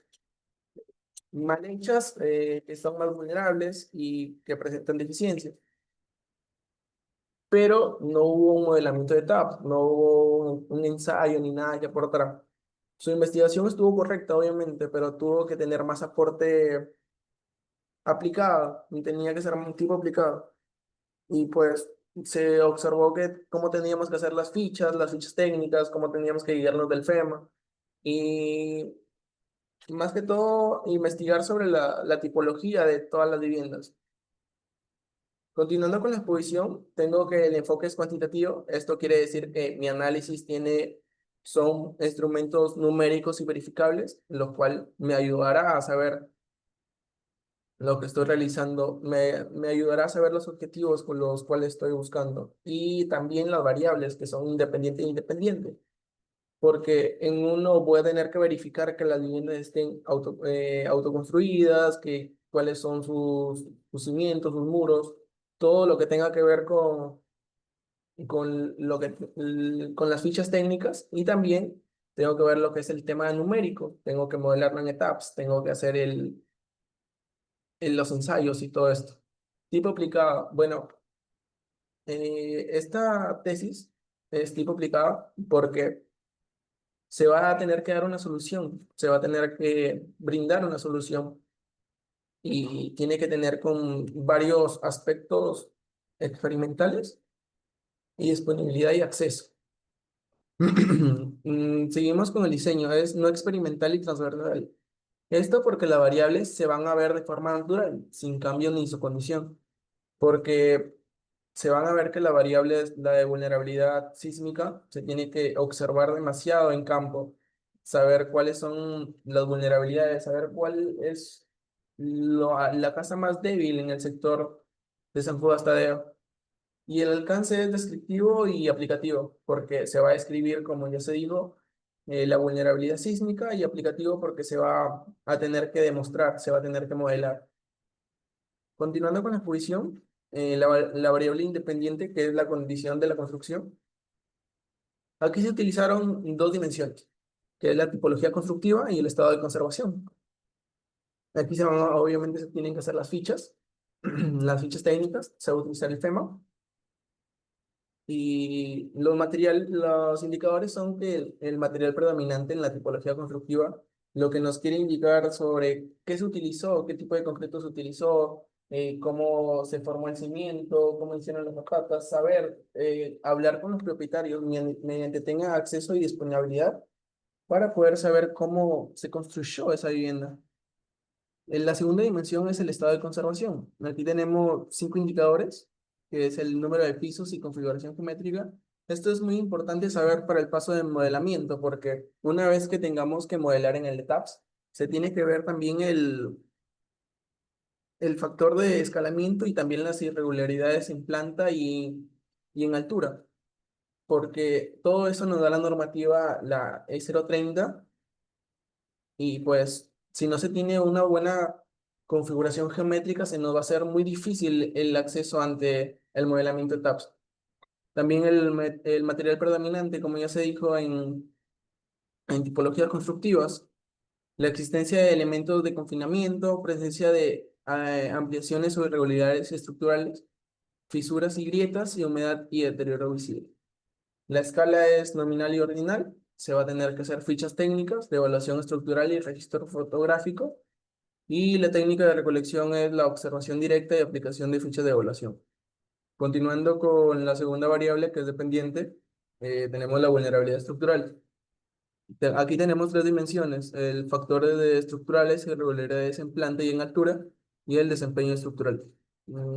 mal hechas, que son más vulnerables y que presentan deficiencias. Pero no hubo un modelamiento de etapas, no hubo un ensayo ni nada que por atrás. Su investigación estuvo correcta, obviamente, pero tuvo que tener más aporte aplicado y tenía que ser un tipo aplicado. Y pues se observó que cómo teníamos que hacer las fichas técnicas, cómo teníamos que guiarnos del FEMA y más que todo investigar sobre la tipología de todas las viviendas. Continuando con la exposición, tengo que el enfoque es cuantitativo. Esto quiere decir que mi análisis son instrumentos numéricos y verificables, lo cual me ayudará a saber lo que estoy realizando, me ayudará a saber los objetivos con los cuales estoy buscando y también las variables que son independiente e independiente, porque en uno voy a tener que verificar que las viviendas estén autoconstruidas, que cuáles son sus cimientos, sus muros, todo lo que tenga que ver con las fichas técnicas y también tengo que ver lo que es el tema numérico, tengo que modelarlo en etapas, tengo que hacer los ensayos y todo esto. Tipo aplicado, bueno, esta tesis es tipo aplicada porque se va a tener que dar una solución, se va a tener que brindar una solución y tiene que tener con varios aspectos experimentales y disponibilidad y acceso. Seguimos con el diseño, es no experimental y transversal. Esto porque las variables se van a ver de forma natural, sin cambio ni su condición, porque se van a ver que la variable es la de vulnerabilidad sísmica, se tiene que observar demasiado en campo, saber cuáles son las vulnerabilidades, saber cuál es la casa más débil en el sector de San Judas Tadeo. Y el alcance es descriptivo y aplicativo, porque se va a describir, como ya se dijo, la vulnerabilidad sísmica y aplicativo porque se va a tener que demostrar, se va a tener que modelar. Continuando con la exposición, la variable independiente, que es la condición de la construcción. Aquí se utilizaron dos dimensiones, que es la tipología constructiva y el estado de conservación. Aquí obviamente se tienen que hacer las fichas, las fichas técnicas, se va a utilizar el FEMA. Y los indicadores son que el material predominante en la tipología constructiva, lo que nos quiere indicar sobre qué se utilizó, qué tipo de concreto se utilizó, cómo se formó el cimiento, cómo hicieron las patas, saber hablar con los propietarios mediante tenga acceso y disponibilidad para poder saber cómo se construyó esa vivienda. La segunda dimensión es el estado de conservación. Aquí tenemos 5 indicadores, que es el número de pisos y configuración geométrica. Esto es muy importante saber para el paso de modelamiento, porque una vez que tengamos que modelar en el ETAPS, se tiene que ver también el factor de escalamiento y también las irregularidades en planta y en altura, porque todo eso nos da la normativa, la E030. Y pues, si no se tiene una buena configuración geométrica, se nos va a hacer muy difícil el acceso ante el modelamiento de TAPS. También el material predominante, como ya se dijo en tipologías constructivas, la existencia de elementos de confinamiento, presencia de ampliaciones o irregularidades estructurales, fisuras y grietas y humedad y deterioro visible. La escala es nominal y ordinal. Se va a tener que hacer fichas técnicas de evaluación estructural y registro fotográfico. Y la técnica de recolección es la observación directa y aplicación de fichas de evaluación. Continuando con la segunda variable que es dependiente, tenemos la vulnerabilidad estructural. Aquí tenemos 3 dimensiones, el factor de estructurales, irregularidades en planta y en altura, y el desempeño estructural.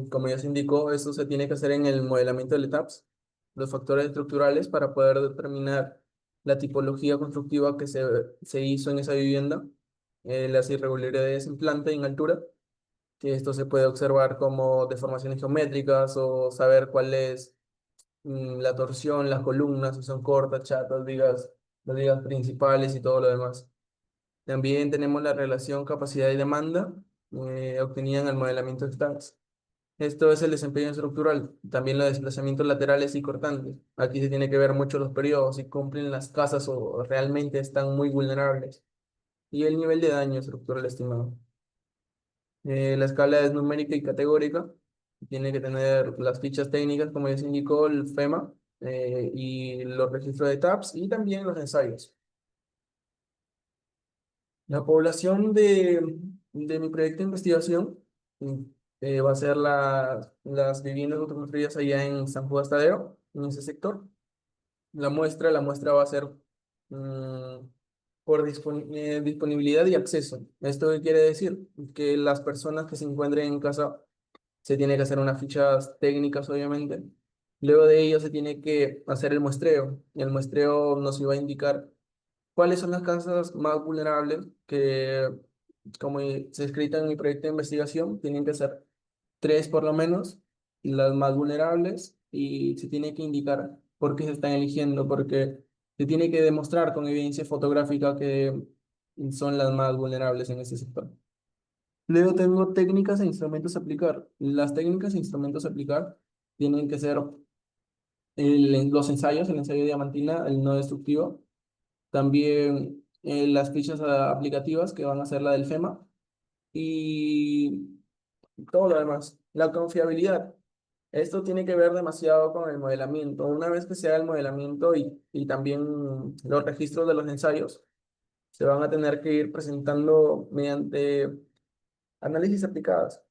Como ya se indicó, esto se tiene que hacer en el modelamiento de etapas, los factores estructurales para poder determinar la tipología constructiva que se hizo en esa vivienda, las irregularidades en planta y en altura, que esto se puede observar como deformaciones geométricas o saber cuál es la torsión, las columnas, si son cortas, chatas, las vigas principales y todo lo demás. También tenemos la relación capacidad y demanda obtenida en el modelamiento de stacks. Esto es el desempeño estructural, también los desplazamientos laterales y cortantes. Aquí se tiene que ver mucho los periodos, si cumplen las casas o realmente están muy vulnerables. Y el nivel de daño estructural estimado. La escala es numérica y categórica. Tiene que tener las fichas técnicas, como ya se indicó, el FEMA, y los registros de TAPS y también los ensayos. La población de mi proyecto de investigación mm, va a ser las viviendas autoconstruidas allá en San Juan Tadeo, en ese sector. La muestra va a ser por disponibilidad y acceso. ¿Esto qué quiere decir? Que las personas que se encuentren en casa se tiene que hacer unas fichas técnicas, obviamente. Luego de ello se tiene que hacer el muestreo. Y el muestreo nos iba a indicar cuáles son las casas más vulnerables que, como se escrita en mi proyecto de investigación, tienen que ser tres por lo menos, las más vulnerables, y se tiene que indicar por qué se están eligiendo, porque se tiene que demostrar con evidencia fotográfica que son las más vulnerables en ese sector. Luego tengo técnicas e instrumentos a aplicar. Las técnicas e instrumentos a aplicar tienen que ser los ensayos, el ensayo de diamantina, el no destructivo, también las fichas aplicativas que van a ser la del FEMA y todo lo demás. La confiabilidad. Esto tiene que ver demasiado con el modelamiento. Una vez que se haga el modelamiento y también los registros de los ensayos, se van a tener que ir presentando mediante análisis aplicadas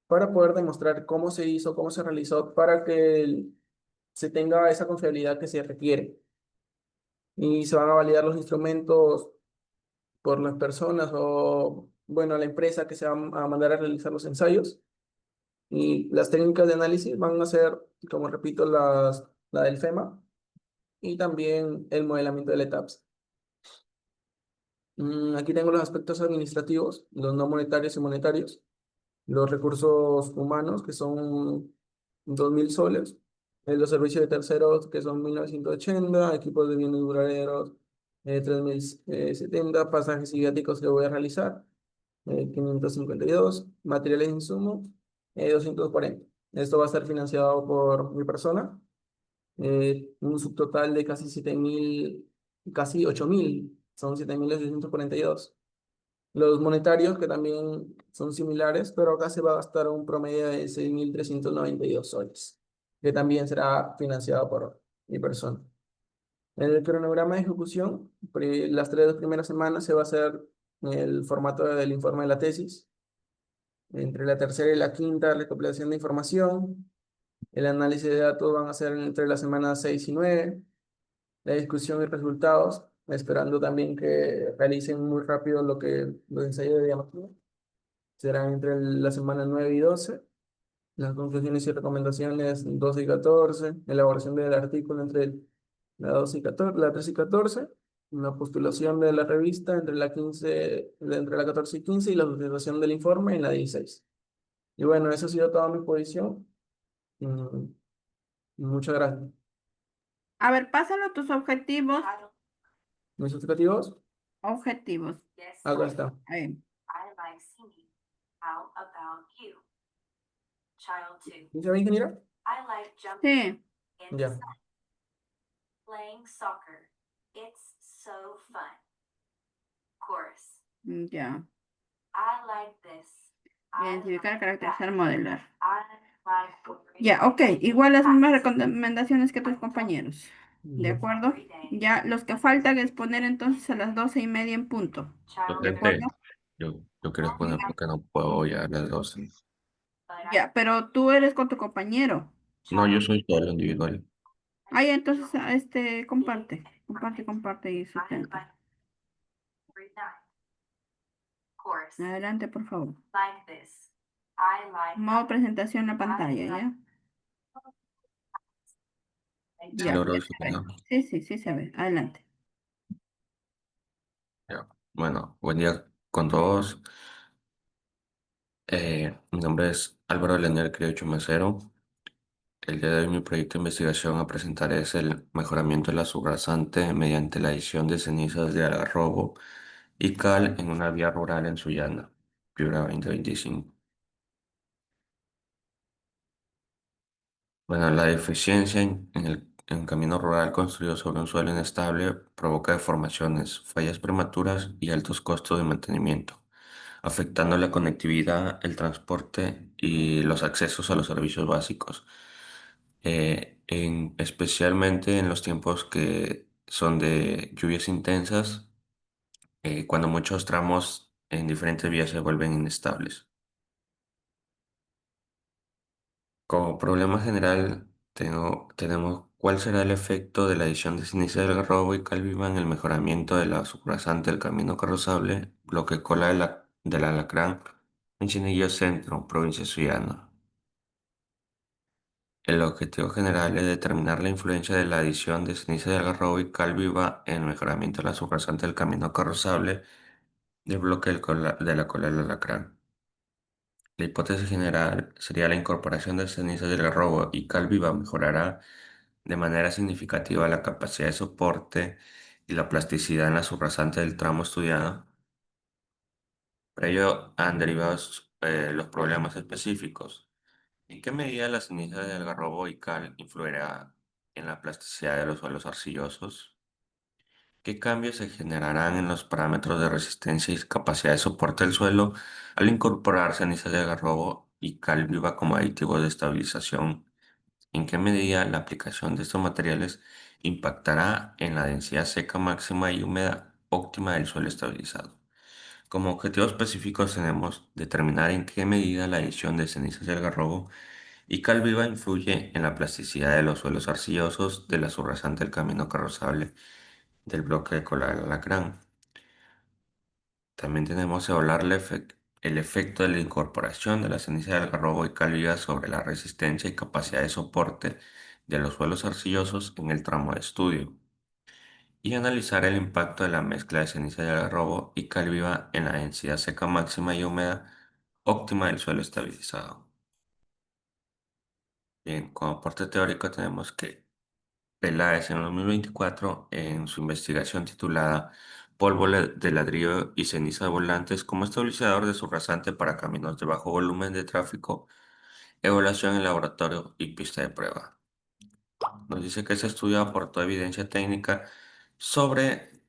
para poder demostrar cómo se hizo, cómo se realizó, para que se tenga esa confiabilidad que se requiere. Y se van a validar los instrumentos por las personas o, bueno, la empresa que se va a mandar a realizar los ensayos. Y las técnicas de análisis van a ser, como repito, la del FEMA y también el modelamiento de etapas. Aquí tengo los aspectos administrativos, los no monetarios y monetarios, los recursos humanos, que son 2.000 soles, los servicios de terceros, que son 1.980, equipos de bienes duraderos, 3.070, pasajes y viáticos que voy a realizar, 552, materiales e insumos, 240. Esto va a estar financiado por mi persona, un subtotal de casi 7.000, casi 8.000, son 7.842. Los monetarios, que también son similares, pero acá se va a gastar un promedio de 6.392 soles, que también será financiado por mi persona. En el cronograma de ejecución, las 3 primeras semanas se va a hacer el formato del informe de la tesis. Entre la tercera y la quinta, recopilación de información. El análisis de datos van a ser entre las semanas 6 y 9. La discusión y resultados, esperando también que realicen muy rápido los ensayos de diagnóstico. Serán entre la semana 9 y 12. Las conclusiones y recomendaciones 12 y 14. Elaboración del artículo entre la 12 y 14, la 13 y 14. La postulación de la revista entre entre la 14 y 15 y la sustentación del informe en la 16. Y bueno, eso ha sido toda mi exposición. Mm, Muchas gracias. A ver, pásalo tus objetivos. ¿Mis objetivos? Objetivos. Acá está. Ahí. ¿Dice bien, ingeniera? Sí. Ya. Ya. Identificar, caracterizar, modelar. Ya, ok. Igual las mismas recomendaciones que tus compañeros. ¿De Ya. acuerdo? Ya, los que faltan es poner entonces a las 12:30 en punto. ¿De Docente, acuerdo? yo quiero exponer porque no puedo ya a las 12. Ya, pero tú eres con tu compañero. No, yo soy solo individual. Ahí entonces, comparte. Comparte y sustenta. Adelante, por favor. Modo presentación en la pantalla, ¿ya? Sí, Ya, logro ya se ve. visualizarlo. Sí se ve. Adelante. Ya. Bueno, buen día con todos. Mi nombre es Álvaro Leonel Criocho Macero. El día de hoy mi proyecto de investigación a presentar es el mejoramiento de la subrasante mediante la adición de cenizas de algarrobo y cal en una vía rural en Sullana, Piura 2025. Bueno, la deficiencia en camino rural construido sobre un suelo inestable provoca deformaciones, fallas prematuras y altos costos de mantenimiento, afectando la conectividad, el transporte y los accesos a los servicios básicos, especialmente en los tiempos que son de lluvias intensas, cuando muchos tramos en diferentes vías se vuelven inestables. Como problema general, tenemos cuál será el efecto de la adición de ceniza del Garrobo y cal viva en el mejoramiento de la subrasante del camino carrozable, bloque cola del Alacrán, en Chinillo Centro, provincia de Sullana. El objetivo general es determinar la influencia de la adición de ceniza del Garrobo y cal viva en el mejoramiento de la subrasante del camino carrozable del bloque de la cola del Alacrán. La hipótesis general sería la incorporación de cenizas del garrobo y cal viva mejorará de manera significativa la capacidad de soporte y la plasticidad en la subrasante del tramo estudiado. Por ello han derivado los problemas específicos. ¿En qué medida la ceniza del garrobo y cal influirá en la plasticidad de los suelos arcillosos? ¿Qué cambios se generarán en los parámetros de resistencia y capacidad de soporte del suelo al incorporar ceniza de algarrobo y cal viva como aditivos de estabilización? ¿En qué medida la aplicación de estos materiales impactará en la densidad seca máxima y húmeda óptima del suelo estabilizado? Como objetivo específico tenemos determinar en qué medida la adición de cenizas de algarrobo y cal viva influye en la plasticidad de los suelos arcillosos de la subrasante del camino carrozable del bloque de cola del alacrán. También tenemos que evaluar el efecto de la incorporación de la ceniza del algarrobo y cal viva sobre la resistencia y capacidad de soporte de los suelos arcillosos en el tramo de estudio y analizar el impacto de la mezcla de ceniza de algarrobo y cal viva en la densidad seca máxima y húmeda óptima del suelo estabilizado. Bien, como aporte teórico tenemos que Peláez en 2024, en su investigación titulada Polvo de ladrillo y ceniza de volantes como estabilizador de su rasante para caminos de bajo volumen de tráfico, evaluación en laboratorio y pista de prueba. Nos dice que ese estudio aportó evidencia técnica sobre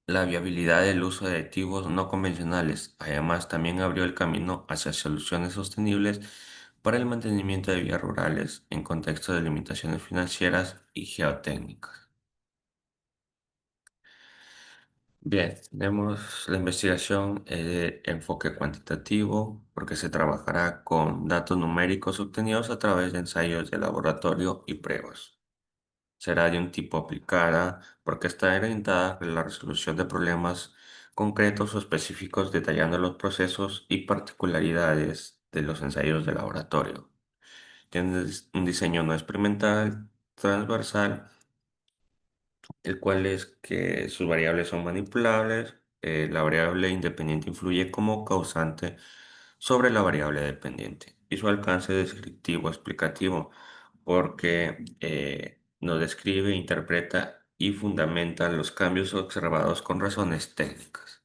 la viabilidad del uso de aditivos no convencionales. Además, también abrió el camino hacia soluciones sostenibles para el mantenimiento de vías rurales en contexto de limitaciones financieras y geotécnicas. Bien, tenemos la investigación de enfoque cuantitativo porque se trabajará con datos numéricos obtenidos a través de ensayos de laboratorio y pruebas. Será de un tipo aplicada porque está orientada a la resolución de problemas concretos o específicos detallando los procesos y particularidades de los ensayos de laboratorio. Tiene un diseño no experimental, transversal, el cual es que sus variables son manipulables, la variable independiente influye como causante sobre la variable dependiente y su alcance descriptivo explicativo porque nos describe, interpreta y fundamenta los cambios observados con razones técnicas.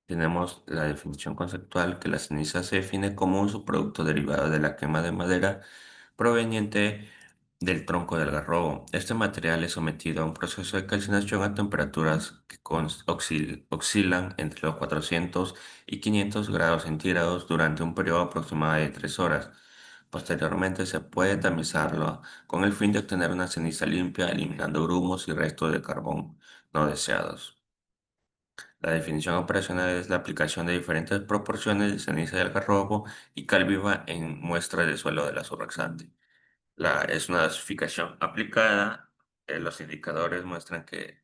Tenemos la definición conceptual que la ceniza se define como un subproducto derivado de la quema de madera proveniente del tronco del garrobo. Este material es sometido a un proceso de calcinación a temperaturas que oscilan entre los 400 y 500 grados centígrados durante un periodo aproximado de 3 horas. Posteriormente se puede tamizarlo con el fin de obtener una ceniza limpia, eliminando grumos y restos de carbón no deseados. La definición operacional es la aplicación de diferentes proporciones de ceniza del garrobo y cal viva en muestras de suelo de la surroxante. Es una dosificación aplicada. Los indicadores muestran que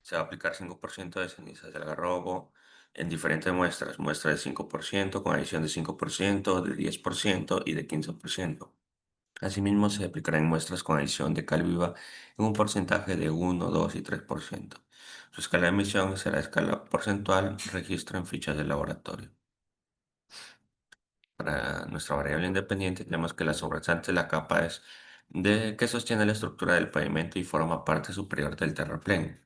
se va a aplicar 5% de cenizas del garrobo en diferentes muestras. Muestra de 5% con adición de 5%, de 10% y de 15%. Asimismo, se aplicará en muestras con adición de cal viva en un porcentaje de 1, 2 y 3%. Su escala de emisión será escala porcentual, registro en fichas de laboratorio. Para nuestra variable independiente tenemos que la sobrasante es la capa que sostiene la estructura del pavimento y forma parte superior del terraplén.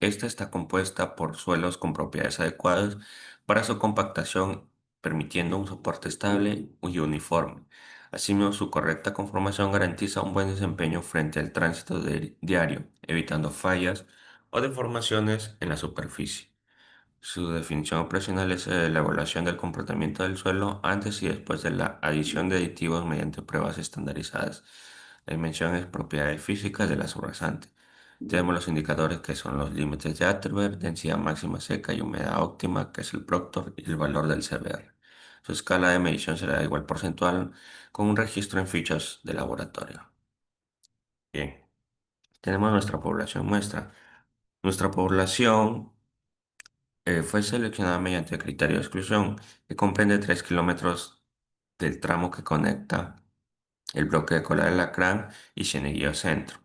Esta está compuesta por suelos con propiedades adecuadas para su compactación, permitiendo un soporte estable y uniforme. Asimismo, su correcta conformación garantiza un buen desempeño frente al tránsito diario, evitando fallas o deformaciones en la superficie. Su definición operacional es la evaluación del comportamiento del suelo antes y después de la adición de aditivos mediante pruebas estandarizadas. La dimensión es propiedades físicas de la subrasante. Tenemos los indicadores que son los límites de Atterberg, densidad máxima seca y humedad óptima, que es el Proctor, y el valor del CBR. Su escala de medición será igual porcentual con un registro en fichas de laboratorio. Bien, tenemos nuestra población muestra. Nuestra población fue seleccionada mediante criterio de exclusión, que comprende 3 kilómetros del tramo que conecta el bloque de Cola de Alacrán y Cieneguillo Centro.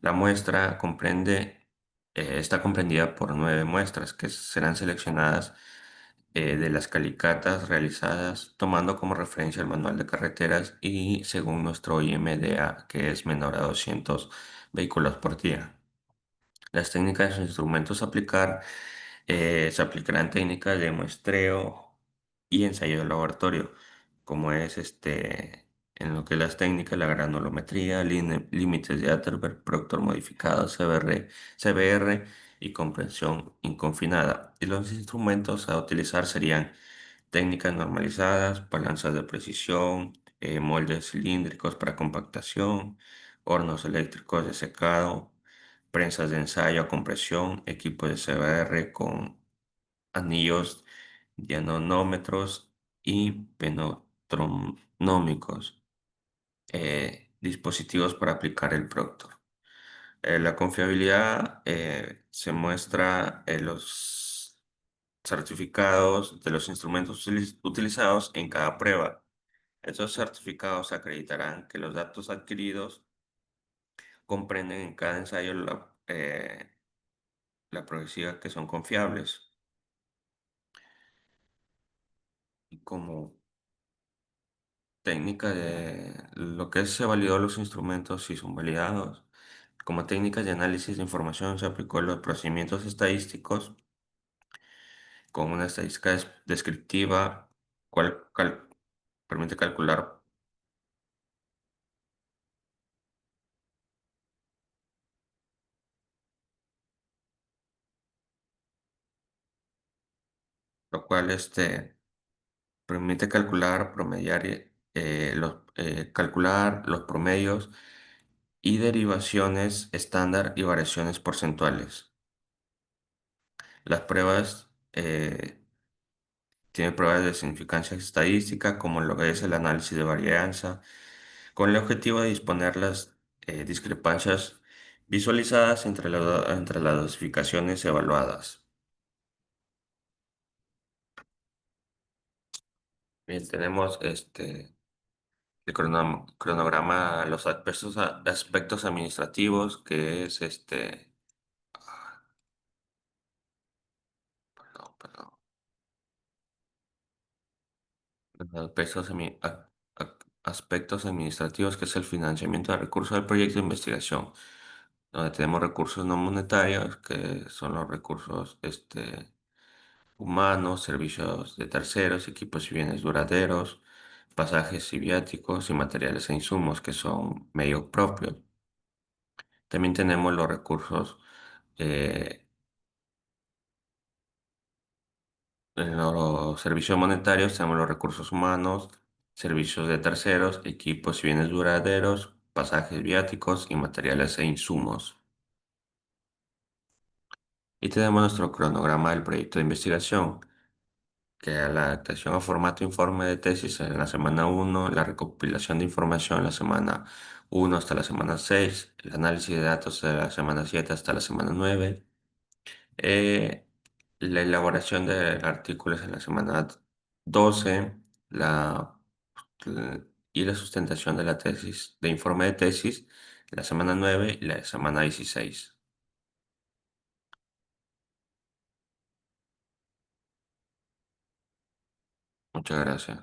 La muestra está comprendida por 9 muestras que serán seleccionadas de las calicatas realizadas tomando como referencia el manual de carreteras y según nuestro IMDA, que es menor a 200 vehículos por día. Las técnicas e instrumentos a aplicar se aplicarán técnicas de muestreo y ensayo de laboratorio, como es en lo que es las técnicas, la granulometría, límites de Atterberg, Proctor modificado, CBR y comprensión inconfinada. Y los instrumentos a utilizar serían técnicas normalizadas, balanzas de precisión, moldes cilíndricos para compactación, hornos eléctricos de secado, prensas de ensayo a compresión, equipos de CBR con anillos dianomómetros y penotronómicos, dispositivos para aplicar el Proctor. La confiabilidad se muestra en los certificados de los instrumentos utilizados en cada prueba. Estos certificados acreditarán que los datos adquiridos comprenden en cada ensayo la progresiva que son confiables. Y como técnica de lo que se validó los instrumentos si son validados. Como técnicas de análisis de información se aplicó los procedimientos estadísticos con una estadística descriptiva, cual permite calcular, lo cual permite calcular, promediar, calcular los promedios y derivaciones estándar y variaciones porcentuales. Las pruebas tienen pruebas de significancia estadística, como lo que es el análisis de varianza, con el objetivo de disponer las discrepancias visualizadas entre las dosificaciones evaluadas. Bien, tenemos el cronograma, los aspectos administrativos, que es perdón, los aspectos administrativos, que es el financiamiento de recursos del proyecto de investigación, donde tenemos recursos no monetarios, que son los recursos humanos, servicios de terceros, equipos y bienes duraderos, pasajes y viáticos y materiales e insumos, que son medios propios. También tenemos los recursos eh, en los servicios monetarios, tenemos los recursos humanos, servicios de terceros, equipos y bienes duraderos, pasajes viáticos y materiales e insumos. Y tenemos nuestro cronograma del proyecto de investigación, que es la adaptación a formato informe de tesis en la semana 1, la recopilación de información en la semana 1 hasta la semana 6, el análisis de datos de la semana 7 hasta la semana 9, eh, la elaboración de artículos en la semana 12, y la sustentación de la tesis, de informe de tesis, la semana 9 y la semana 16. Muchas gracias.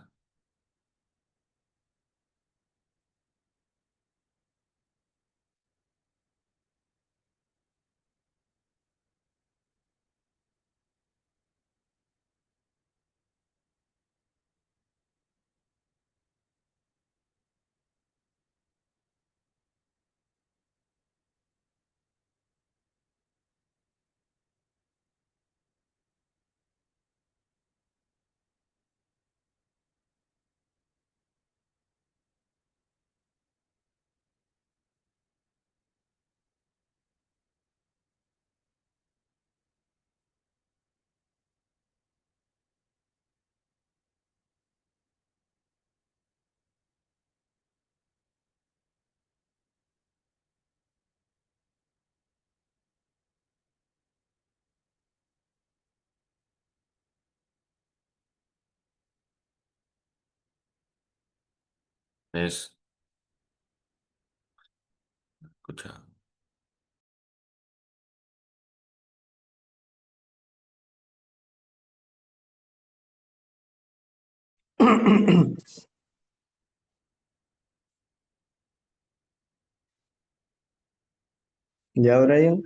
Es, escucha. Ya, Brian.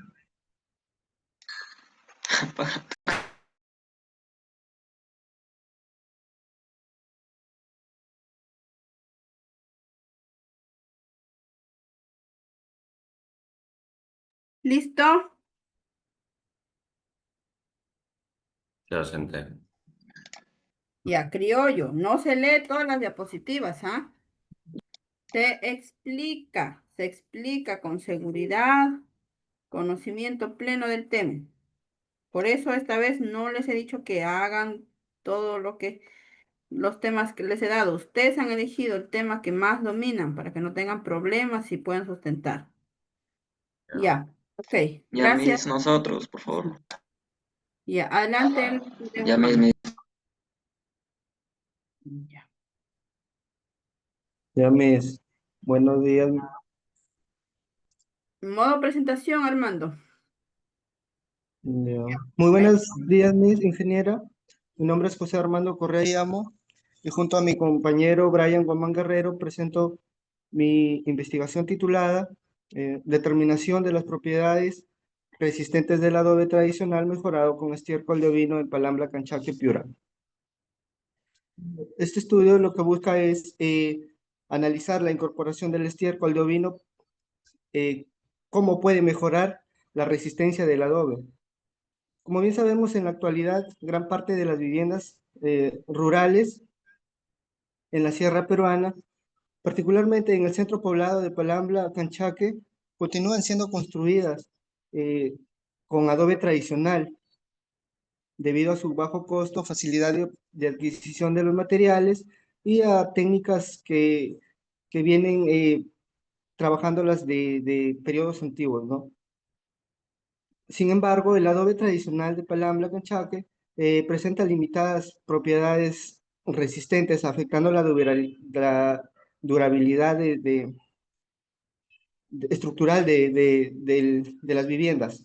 ¿Listo? Ya senté. Ya, criollo, no se lee todas las diapositivas, ¿ah? Se explica con seguridad, conocimiento pleno del tema. Por eso esta vez no les he dicho que hagan todo los temas que les he dado. Ustedes han elegido el tema que más dominan para que no tengan problemas y puedan sustentar. Ya, ok, Ya gracias. mis nosotros, por favor. Ya, adelante, de Ya mis, Guzmán. Ya. Ya, mis. Buenos días. Modo presentación, Armando. Ya. Muy buenos días, mis ingeniera. Mi nombre es José Armando Correa Llamo y junto a mi compañero Brian Guamán Guerrero presento mi investigación titulada Determinación de las propiedades resistentes del adobe tradicional mejorado con estiércol de ovino en Palambla, Canchaque, Piura. Este estudio lo que busca es analizar la incorporación del estiércol de ovino, cómo puede mejorar la resistencia del adobe. Como bien sabemos, en la actualidad, gran parte de las viviendas rurales en la sierra peruana, particularmente en el centro poblado de Palambla, Canchaque, continúan siendo construidas eh, con adobe tradicional, debido a su bajo costo, facilidad de adquisición de los materiales y a técnicas que vienen trabajándolas de periodos antiguos, ¿no? Sin embargo, el adobe tradicional de Palambla Canchaque presenta limitadas propiedades resistentes, afectando la durabilidad estructural de las viviendas.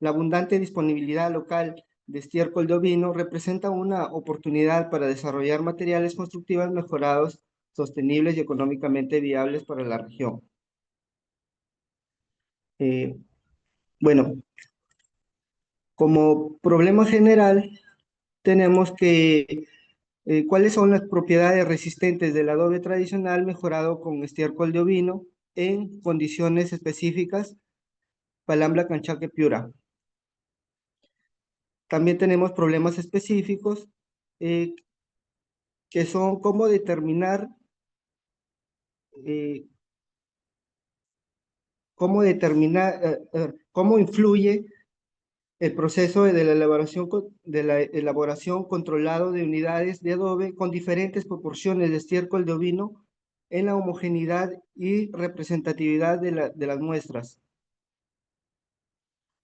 La abundante disponibilidad local de estiércol de ovino representa una oportunidad para desarrollar materiales constructivos mejorados, sostenibles y económicamente viables para la región. Bueno, como problema general, tenemos que cuáles son las propiedades resistentes del adobe tradicional mejorado con estiércol de ovino en condiciones específicas, Palambla, Canchaque, Piura. También tenemos problemas específicos eh, que son eh, cómo influye el proceso de la elaboración controlado de unidades de adobe con diferentes proporciones de estiércol de ovino en la homogeneidad y representatividad de las muestras.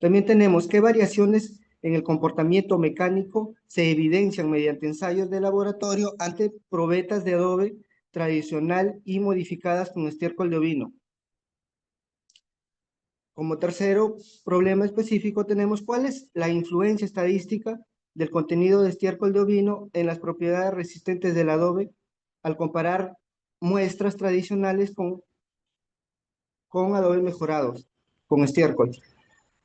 También tenemos qué variaciones en el comportamiento mecánico se evidencian mediante ensayos de laboratorio ante probetas de adobe tradicional y modificadas con estiércol de ovino. Como tercero problema específico tenemos cuál es la influencia estadística del contenido de estiércol de ovino en las propiedades resistentes del adobe al comparar muestras tradicionales con adobe mejorados, con estiércol.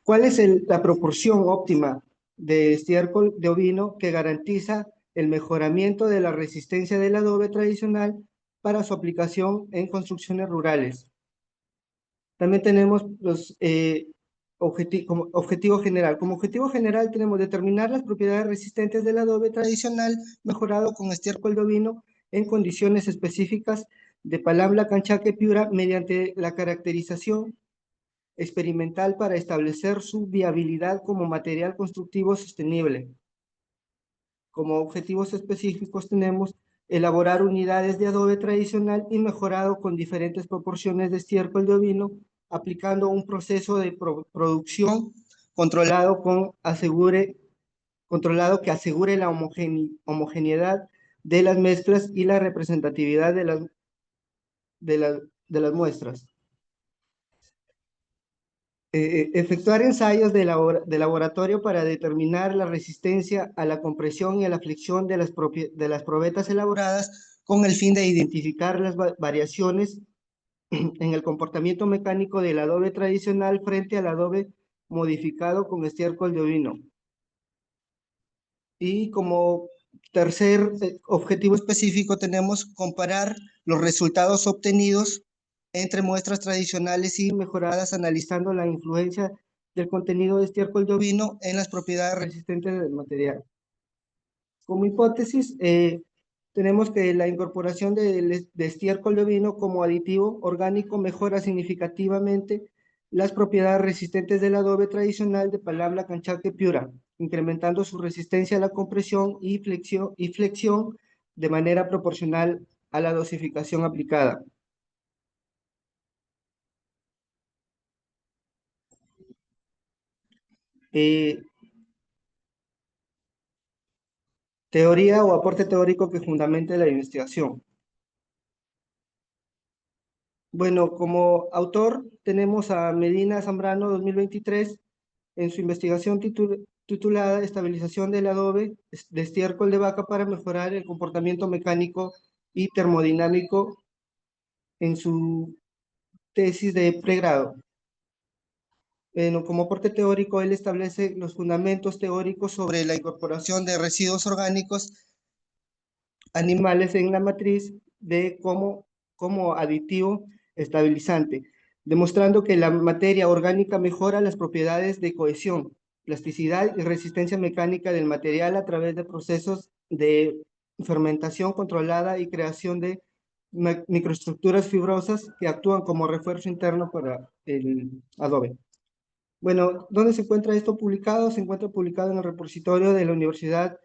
¿Cuál es la proporción óptima de estiércol de ovino que garantiza el mejoramiento de la resistencia del adobe tradicional para su aplicación en construcciones rurales? También tenemos los como objetivo general. Como objetivo general tenemos determinar las propiedades resistentes del adobe tradicional mejorado con estiércol de ovino en condiciones específicas de Palambla, Canchaque, Piura mediante la caracterización experimental para establecer su viabilidad como material constructivo sostenible. Como objetivos específicos tenemos elaborar unidades de adobe tradicional y mejorado con diferentes proporciones de estiércol de ovino, aplicando un proceso de producción controlado que asegure la homogeneidad de las mezclas y la representatividad de las muestras. Efectuar ensayos de laboratorio para determinar la resistencia a la compresión y a la flexión de las probetas elaboradas con el fin de identificar las variaciones en el comportamiento mecánico del adobe tradicional frente al adobe modificado con estiércol de ovino. Y como tercer objetivo específico tenemos comparar los resultados obtenidos entre muestras tradicionales y mejoradas analizando la influencia del contenido de estiércol de ovino en las propiedades resistentes del material. Como hipótesis, tenemos que la incorporación de estiércol de ovino como aditivo orgánico mejora significativamente las propiedades resistentes del adobe tradicional de Palambla, Canchaque, Piura, incrementando su resistencia a la compresión y flexión de manera proporcional a la dosificación aplicada. Teoría o aporte teórico que fundamente la investigación. Bueno, como autor tenemos a Medina Zambrano 2023 en su investigación titulada Estabilización del adobe de estiércol de vaca para mejorar el comportamiento mecánico y termodinámico en su tesis de pregrado. Bueno, como aporte teórico, él establece los fundamentos teóricos sobre la incorporación de residuos orgánicos animales en la matriz de como aditivo estabilizante, demostrando que la materia orgánica mejora las propiedades de cohesión, plasticidad y resistencia mecánica del material a través de procesos de fermentación controlada y creación de microestructuras fibrosas que actúan como refuerzo interno para el adobe. Bueno, ¿dónde se encuentra esto publicado? Se encuentra publicado en el repositorio de la Universidad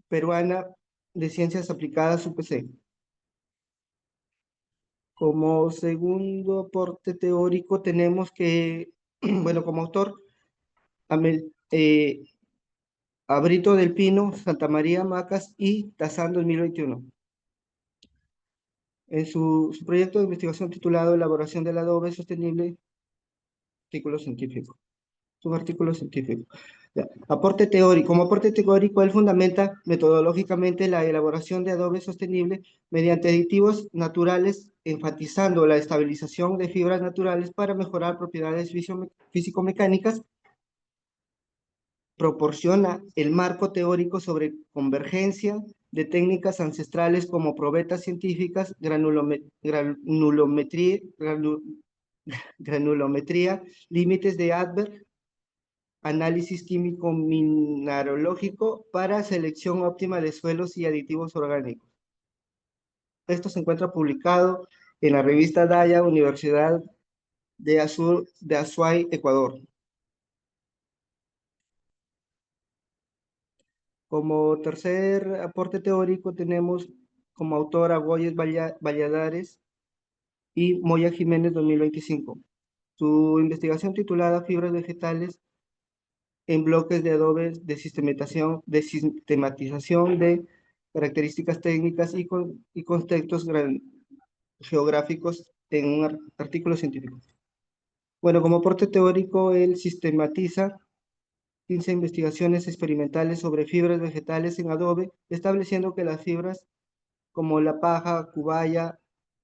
Peruana de Ciencias Aplicadas, UPC. Como segundo aporte teórico tenemos que, bueno, como autor, a Brito del Pino, Santa María Macas y Tazán 2021. En su proyecto de investigación titulado Elaboración del adobe sostenible, artículo científico. Un artículo científico. Ya. Aporte teórico. Como aporte teórico, él fundamenta metodológicamente la elaboración de adobe sostenible mediante aditivos naturales, enfatizando la estabilización de fibras naturales para mejorar propiedades físico-mecánicas. Proporciona el marco teórico sobre convergencia de técnicas ancestrales como probetas científicas, granulometría, límites de Adler, análisis químico mineralógico para selección óptima de suelos y aditivos orgánicos. Esto se encuentra publicado en la revista Daya, Universidad de Azuay, Ecuador. Como tercer aporte teórico tenemos como autor a Goyes Valladares y Moya Jiménez 2025. Su investigación titulada Fibras vegetales en bloques de adobe de sistematización de características técnicas y contextos geográficos en un artículo científico. Bueno, como aporte teórico, él sistematiza 15 investigaciones experimentales sobre fibras vegetales en adobe, estableciendo que las fibras como la paja, cubaya,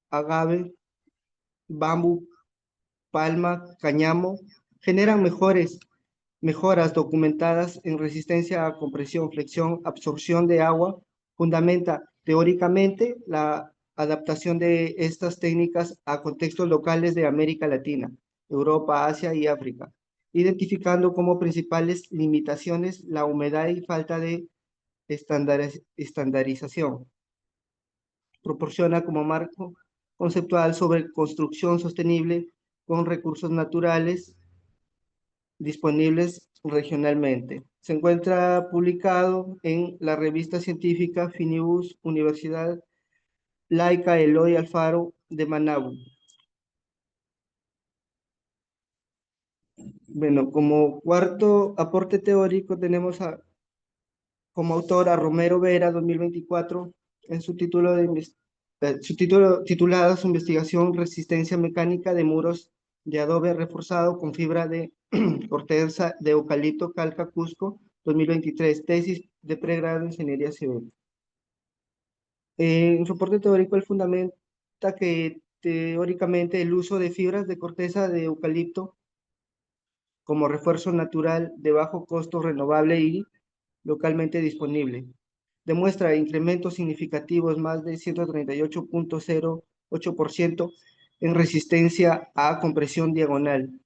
agave, bambú, palma, cáñamo, generan mejoras documentadas en resistencia a compresión, flexión, absorción de agua. Fundamenta teóricamente la adaptación de estas técnicas a contextos locales de América Latina, Europa, Asia y África, identificando como principales limitaciones la humedad y falta de estandarización. Proporciona como marco conceptual sobre construcción sostenible con recursos naturales disponibles regionalmente. Se encuentra publicado en la revista científica Finibus, Universidad Laica Eloy Alfaro de Managua. Bueno, como cuarto aporte teórico tenemos como autor a Romero Vera 2024 en su título titulado su investigación Resistencia mecánica de muros de adobe reforzado con fibra de corteza de eucalipto Calca Cusco 2023, tesis de pregrado en Ingeniería Civil. En soporte teórico, él fundamenta que teóricamente el uso de fibras de corteza de eucalipto como refuerzo natural de bajo costo renovable y localmente disponible. Demuestra incrementos significativos más de 138.08% en resistencia a compresión diagonal,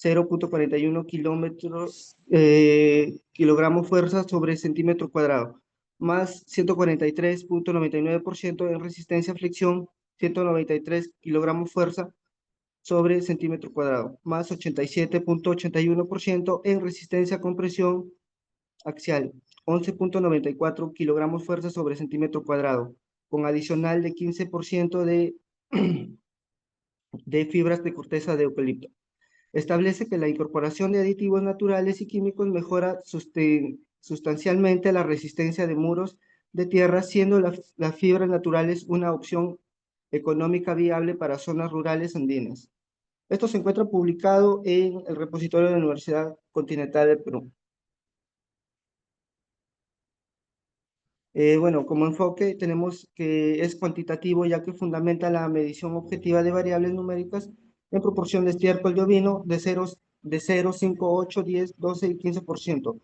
0.41 kilogramos fuerza sobre centímetro cuadrado, más 143.99% en resistencia a flexión, 193 kilogramos fuerza sobre centímetro cuadrado, más 87.81% en resistencia a compresión axial, 11.94 kilogramos fuerza sobre centímetro cuadrado, con adicional de 15% de fibras de corteza de eucalipto. Establece que la incorporación de aditivos naturales y químicos mejora sustancialmente la resistencia de muros de tierra, siendo las fibras naturales una opción económica viable para zonas rurales andinas. Esto se encuentra publicado en el repositorio de la Universidad Continental del Perú. Bueno, como enfoque tenemos que es cuantitativo, ya que fundamenta la medición objetiva de variables numéricas en proporción de estiércol de ovino de 0, 5, 8, 10, 12 y 15%.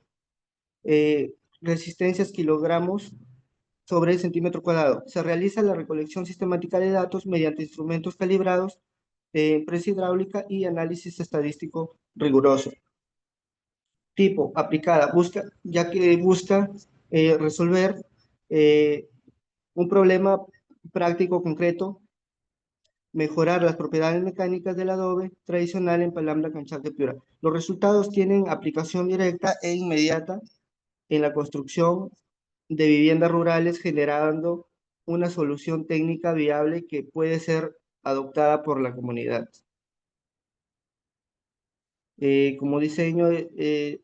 Resistencias kilogramos sobre centímetro cuadrado. Se realiza la recolección sistemática de datos mediante instrumentos calibrados, empresa hidráulica y análisis estadístico riguroso. Tipo, aplicada, ya que busca resolver un problema práctico concreto, mejorar las propiedades mecánicas del adobe tradicional en Palambra Canchac Piura. Los resultados tienen aplicación directa e inmediata en la construcción de viviendas rurales, generando una solución técnica viable que puede ser adoptada por la comunidad. Como diseño, es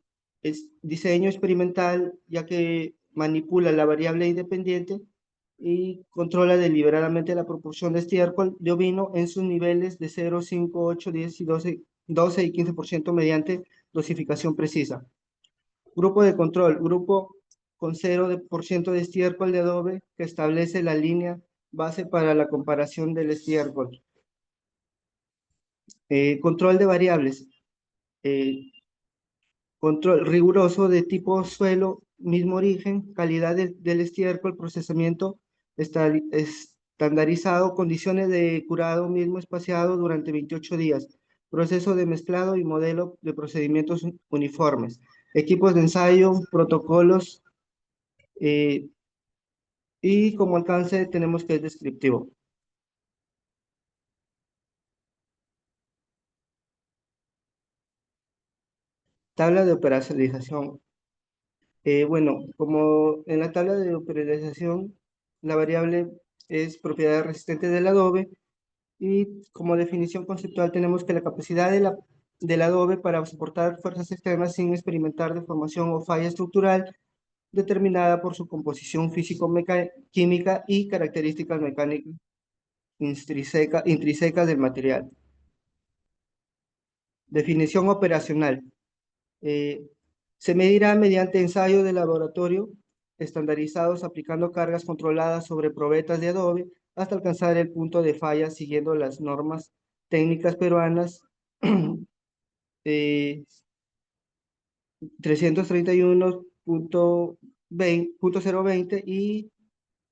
diseño experimental, ya que manipula la variable independiente y controla deliberadamente la proporción de estiércol de ovino en sus niveles de 0, 5, 8, 10 y 12 y 15% mediante dosificación precisa. Grupo de control, grupo con 0% de estiércol de adobe que establece la línea base para la comparación del estiércol. Control de variables. Control riguroso de tipo suelo, mismo origen, calidad del estiércol, procesamiento estandarizado, condiciones de curado mismo espaciado durante 28 días, proceso de mezclado y modelo de procedimientos uniformes, equipos de ensayo, protocolos y como alcance tenemos que es descriptivo. Tabla de operacionalización. Bueno, como en la tabla de operacionalización, la variable es propiedad resistente del adobe y como definición conceptual tenemos que la capacidad del adobe para soportar fuerzas externas sin experimentar deformación o falla estructural determinada por su composición físico-química y características mecánicas intrínsecas del material. Definición operacional. Se medirá mediante ensayo de laboratorio estandarizados aplicando cargas controladas sobre probetas de adobe hasta alcanzar el punto de falla siguiendo las normas técnicas peruanas 331.020 y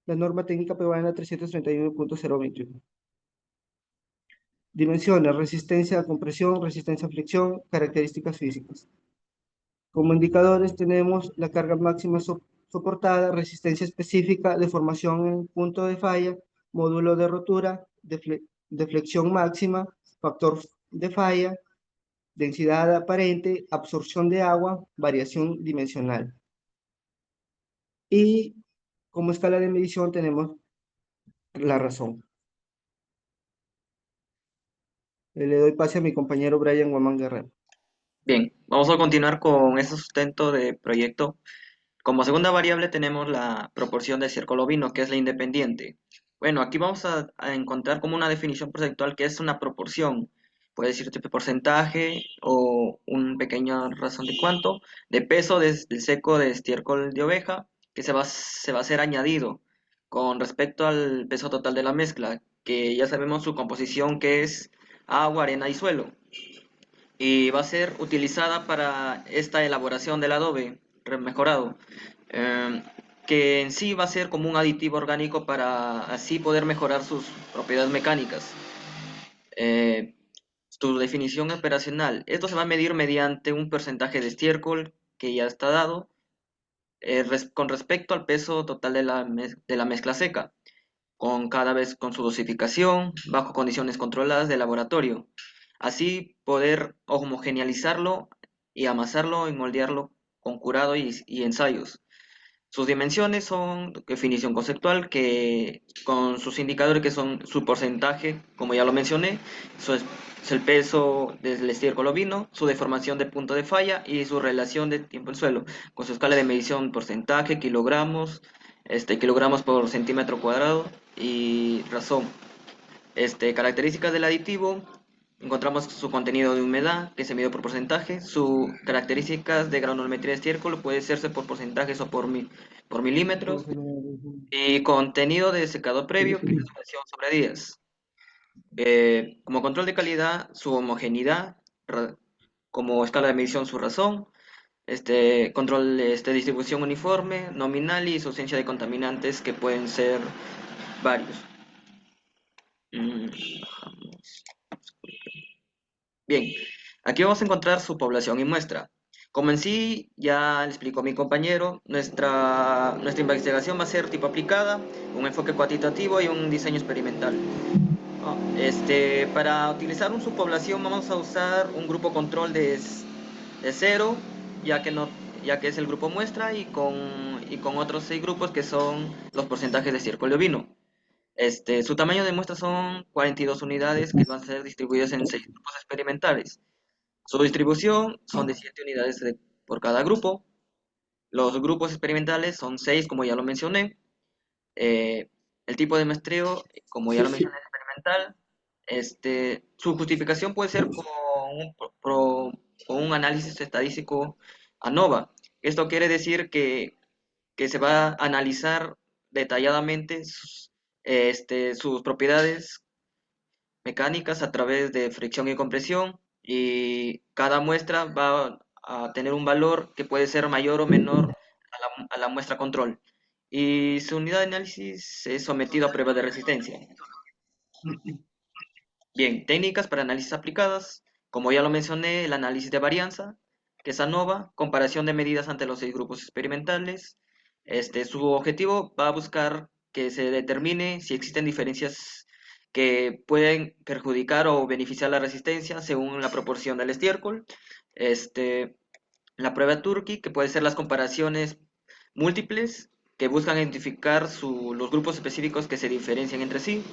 la norma técnica peruana 331.021. Dimensiones, resistencia a compresión, resistencia a flexión, características físicas. Como indicadores tenemos la carga máxima soportada, resistencia específica, deformación en punto de falla, módulo de rotura, deflexión máxima, factor de falla, densidad aparente, absorción de agua, variación dimensional. Y como escala de medición tenemos la razón. Le doy pase a mi compañero Brian Guamán Guerrero. Bien, vamos a continuar con este sustento de proyecto Como segunda variable tenemos la proporción de estiércol ovino, que es la independiente. Bueno, aquí vamos a encontrar como una definición conceptual que es una proporción. Puede decirte porcentaje o una pequeña razón de cuánto, de peso del seco de estiércol de oveja, que se va a ser añadido con respecto al peso total de la mezcla, que ya sabemos su composición, que es agua, arena y suelo, y va a ser utilizada para esta elaboración del adobe mejorado, eh, que en sí va a ser como un aditivo orgánico para así poder mejorar sus propiedades mecánicas. Eh, Tu definición operacional. Esto se va a medir mediante un porcentaje de estiércol que ya está dado con respecto al peso total de la mezcla seca, con cada vez con su dosificación, bajo condiciones controladas de laboratorio. Así poder homogeneizarlo y amasarlo y moldearlo con curado y ensayos. Sus dimensiones son definición conceptual, que con sus indicadores que son su porcentaje, como ya lo mencioné, es el peso del estiércol ovino, su deformación de punto de falla y su relación de tiempo en suelo, con su escala de medición porcentaje, kilogramos, kilogramos por centímetro cuadrado y razón. Características del aditivo, encontramos su contenido de humedad, que se mide por porcentaje, sus características de granulometría de estiércol, puede hacerse por porcentajes o por milímetros, y contenido de secado previo, que es su presión sobre días. Como control de calidad, su homogeneidad, como escala de medición, su razón, control de distribución uniforme, nominal y su ausencia de contaminantes, que pueden ser varios. Bajamos. Bien, aquí vamos a encontrar su población y muestra. Como en sí ya le explicó mi compañero, nuestra investigación va a ser tipo aplicada, un enfoque cuantitativo y un diseño experimental. ¿No? Para utilizar un subpoblación vamos a usar un grupo control de 0, ya que, no, ya que es el grupo muestra, y con otros 6 grupos que son los porcentajes de estiércol de ovino. Su tamaño de muestra son 42 unidades que van a ser distribuidas en 6 grupos experimentales. Su distribución son de 7 unidades por cada grupo. Los grupos experimentales son 6, como ya lo mencioné. Eh, el tipo de muestreo, como ya lo mencioné, es experimental. Su justificación puede ser con un análisis estadístico ANOVA. Esto quiere decir que se va a analizar detalladamente sus propiedades mecánicas a través de fricción y compresión, y cada muestra va a tener un valor que puede ser mayor o menor a la muestra control, y su unidad de análisis es sometido a pruebas de resistencia. Bien, técnicas para análisis aplicadas, como ya lo mencioné, el análisis de varianza, que es ANOVA, comparación de medidas ante los 6 grupos experimentales. Su objetivo va a buscar que se determine si existen diferencias que pueden perjudicar o beneficiar la resistencia según la proporción del estiércol. La prueba Turkey, que puede ser las comparaciones múltiples que buscan identificar los grupos específicos que se diferencian entre sí.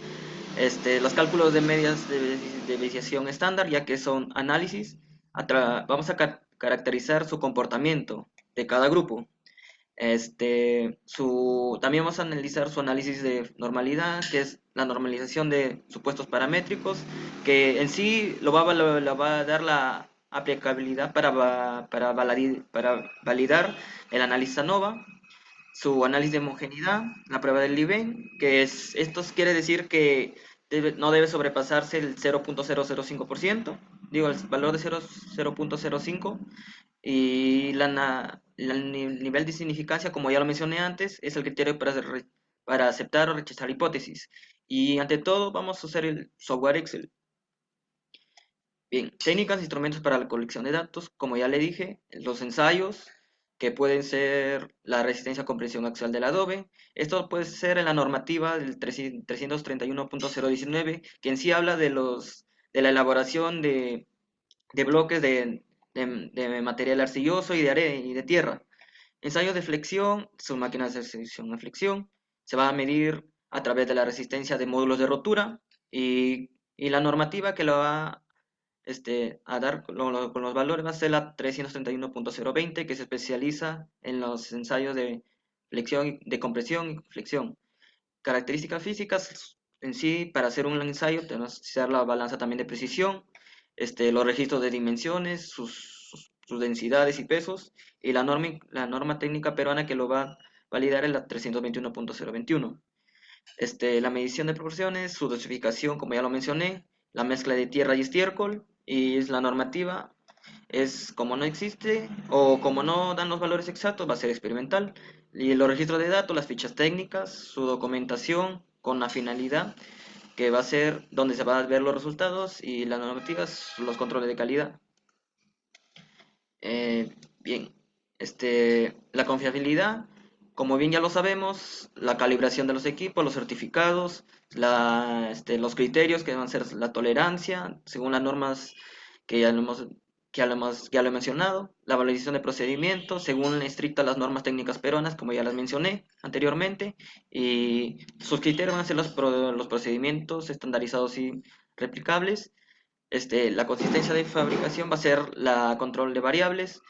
Los cálculos de medias de desviación estándar, ya que son análisis, vamos a caracterizar su comportamiento de cada grupo. También vamos a analizar su análisis de normalidad, que es la normalización de supuestos paramétricos, que en sí lo va a dar la aplicabilidad para validar el análisis ANOVA. Su análisis de homogeneidad, la prueba del Liven, esto quiere decir que no debe sobrepasarse el 0.005%, digo, el valor de 0.05, y el nivel de significancia, como ya lo mencioné antes, es el criterio para aceptar o rechazar hipótesis. Y ante todo, vamos a usar el software Excel. Bien, técnicas e instrumentos para la colección de datos, como ya le dije, los ensayos, que pueden ser la resistencia a compresión axial del adobe. Esto puede ser en la normativa del 331.019, que en sí habla de la elaboración de bloques de material arcilloso y de arena y de tierra. Ensayos de flexión, son máquinas de sección a flexión, se va a medir a través de la resistencia de módulos de rotura, y la normativa que lo va a dar con los valores va a ser la 331.020, que se especializa en los ensayos de flexión, de compresión y flexión. Características físicas en sí, para hacer un ensayo tenemos que utilizar la balanza también de precisión, los registros de dimensiones, sus densidades y pesos, y la norma técnica peruana que lo va a validar es la 321.021. La medición de proporciones, su dosificación, como ya lo mencioné, la mezcla de tierra y estiércol, y es la normativa es como no existe o como no dan los valores exactos, va a ser experimental. Y los registros de datos, las fichas técnicas, su documentación con la finalidad, que va a ser donde se van a ver los resultados, y las normativas, los controles de calidad. Bien, la confiabilidad, como bien ya lo sabemos, la calibración de los equipos, los certificados, los criterios que van a ser la tolerancia, según las normas que ya lo he mencionado, la valorización de procedimientos, según estrictas las normas técnicas peruanas, como ya las mencioné anteriormente, y sus criterios van a ser los procedimientos estandarizados y replicables. La consistencia de fabricación va a ser la control de variables,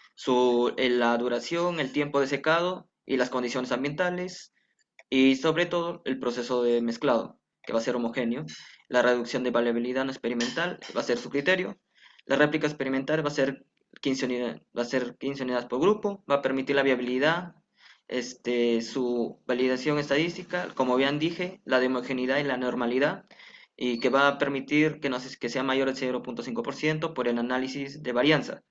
la duración, el tiempo de secado y las condiciones ambientales, y sobre todo el proceso de mezclado, que va a ser homogéneo. La reducción de variabilidad no experimental va a ser su criterio. La réplica experimental va a ser 15 unidades por grupo, va a permitir la viabilidad, su validación estadística, como bien dije, la de homogeneidad y la normalidad, y que va a permitir que sea mayor al 0.5% por el análisis de varianza.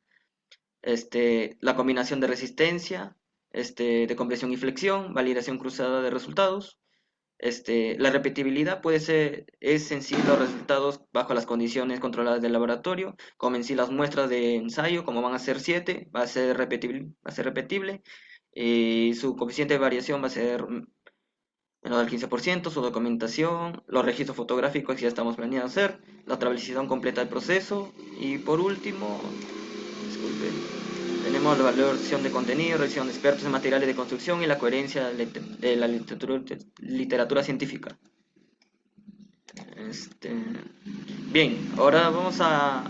La combinación de resistencia, de compresión y flexión, validación cruzada de resultados. La repetibilidad es en sí los resultados bajo las condiciones controladas del laboratorio, como en sí las muestras de ensayo, como van a ser 7, va a ser repetible, y su coeficiente de variación va a ser menos del 15%, su documentación, los registros fotográficos que ya estamos planeando hacer, la traducción completa del proceso, y por último, disculpe, tenemos la valoración de contenido, revisión de expertos en materiales de construcción y la coherencia de la literatura científica. Bien, ahora vamos a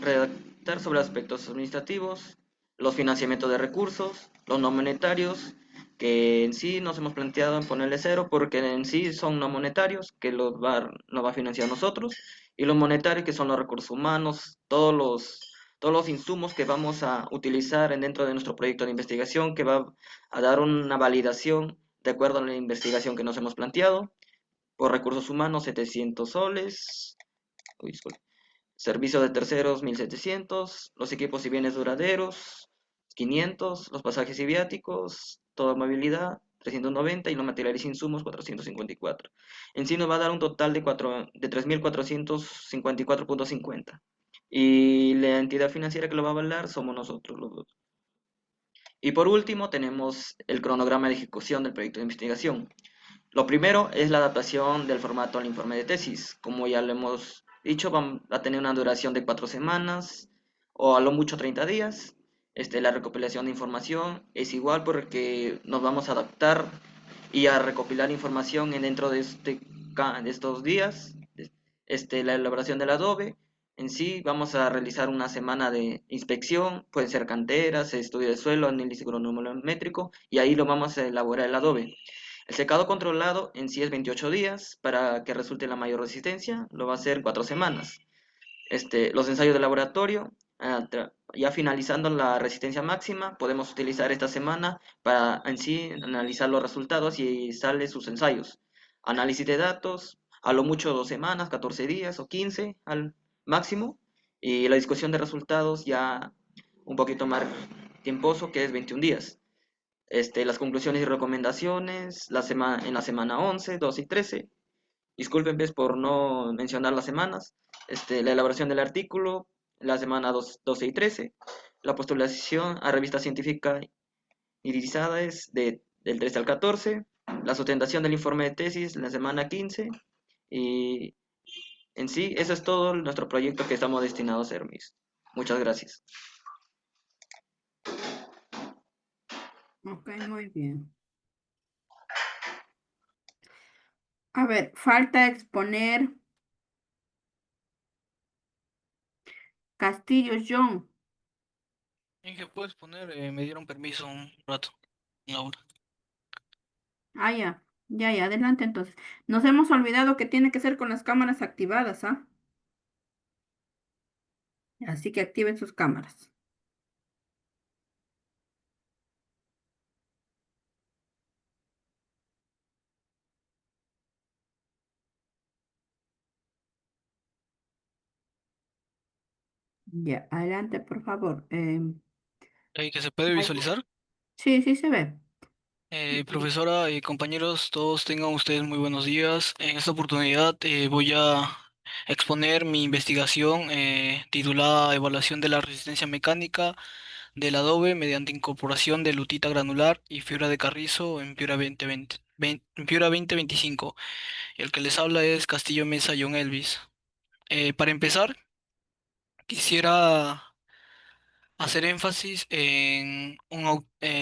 redactar sobre aspectos administrativos, los financiamientos de recursos, los no monetarios, que en sí nos hemos planteado en ponerle 0 porque en sí son no monetarios, que nos va a financiar nosotros, y los monetarios, que son los recursos humanos, todos los insumos que vamos a utilizar dentro de nuestro proyecto de investigación, que va a dar una validación de acuerdo a la investigación que nos hemos planteado. Por recursos humanos, 700 soles. Uy, disculpe. Servicio de terceros, 1.700. Los equipos y bienes duraderos, 500. Los pasajes y viáticos, toda movilidad, 390. Y los materiales e insumos, 454. En sí nos va a dar un total de 3.454.50. Y la entidad financiera que lo va a avalar somos nosotros los dos. Y por último tenemos el cronograma de ejecución del proyecto de investigación. Lo primero es la adaptación del formato al informe de tesis. Como ya lo hemos dicho, va a tener una duración de 4 semanas o a lo mucho 30 días. La recopilación de información es igual porque nos vamos a adaptar y a recopilar información dentro de estos días. La elaboración del Adobe. En sí, vamos a realizar una semana de inspección, pueden ser canteras, estudio de suelo, análisis granulométrico, y ahí lo vamos a elaborar el Adobe. El secado controlado en sí es 28 días, para que resulte la mayor resistencia, lo va a hacer 4 semanas. Los ensayos de laboratorio, ya finalizando la resistencia máxima, podemos utilizar esta semana para en sí analizar los resultados y sale sus ensayos. Análisis de datos, a lo mucho 2 semanas, 14 días o 15 al máximo, y la discusión de resultados ya un poquito más tiemposo, que es 21 días. Las conclusiones y recomendaciones en la semana 11, 12 y 13. Disculpen pues, por no mencionar las semanas. La elaboración del artículo, la semana 12 y 13. La postulación a revista científica irisada es del 13 al 14. La sustentación del informe de tesis, la semana 15. Y en sí, eso es todo nuestro proyecto que estamos destinados a hacer, mis. Muchas gracias. Ok, muy bien. A ver, falta exponer Castillo John. Inge, puedes poner, me dieron permiso un rato, Laura. Ah, ya. Ya, ya, adelante entonces. Nos hemos olvidado que tiene que ser con las cámaras activadas, ¿ah? Así que activen sus cámaras. Ya, adelante, por favor. ¿Que se puede visualizar? Sí, sí se ve. Profesora y compañeros, todos tengan ustedes muy buenos días. En esta oportunidad voy a exponer mi investigación titulada Evaluación de la resistencia mecánica del adobe mediante incorporación de lutita granular y fibra de carrizo en Piura 2020, en Piura 2025. El que les habla es Castillo Mesa John Elvis. Para empezar, quisiera hacer énfasis en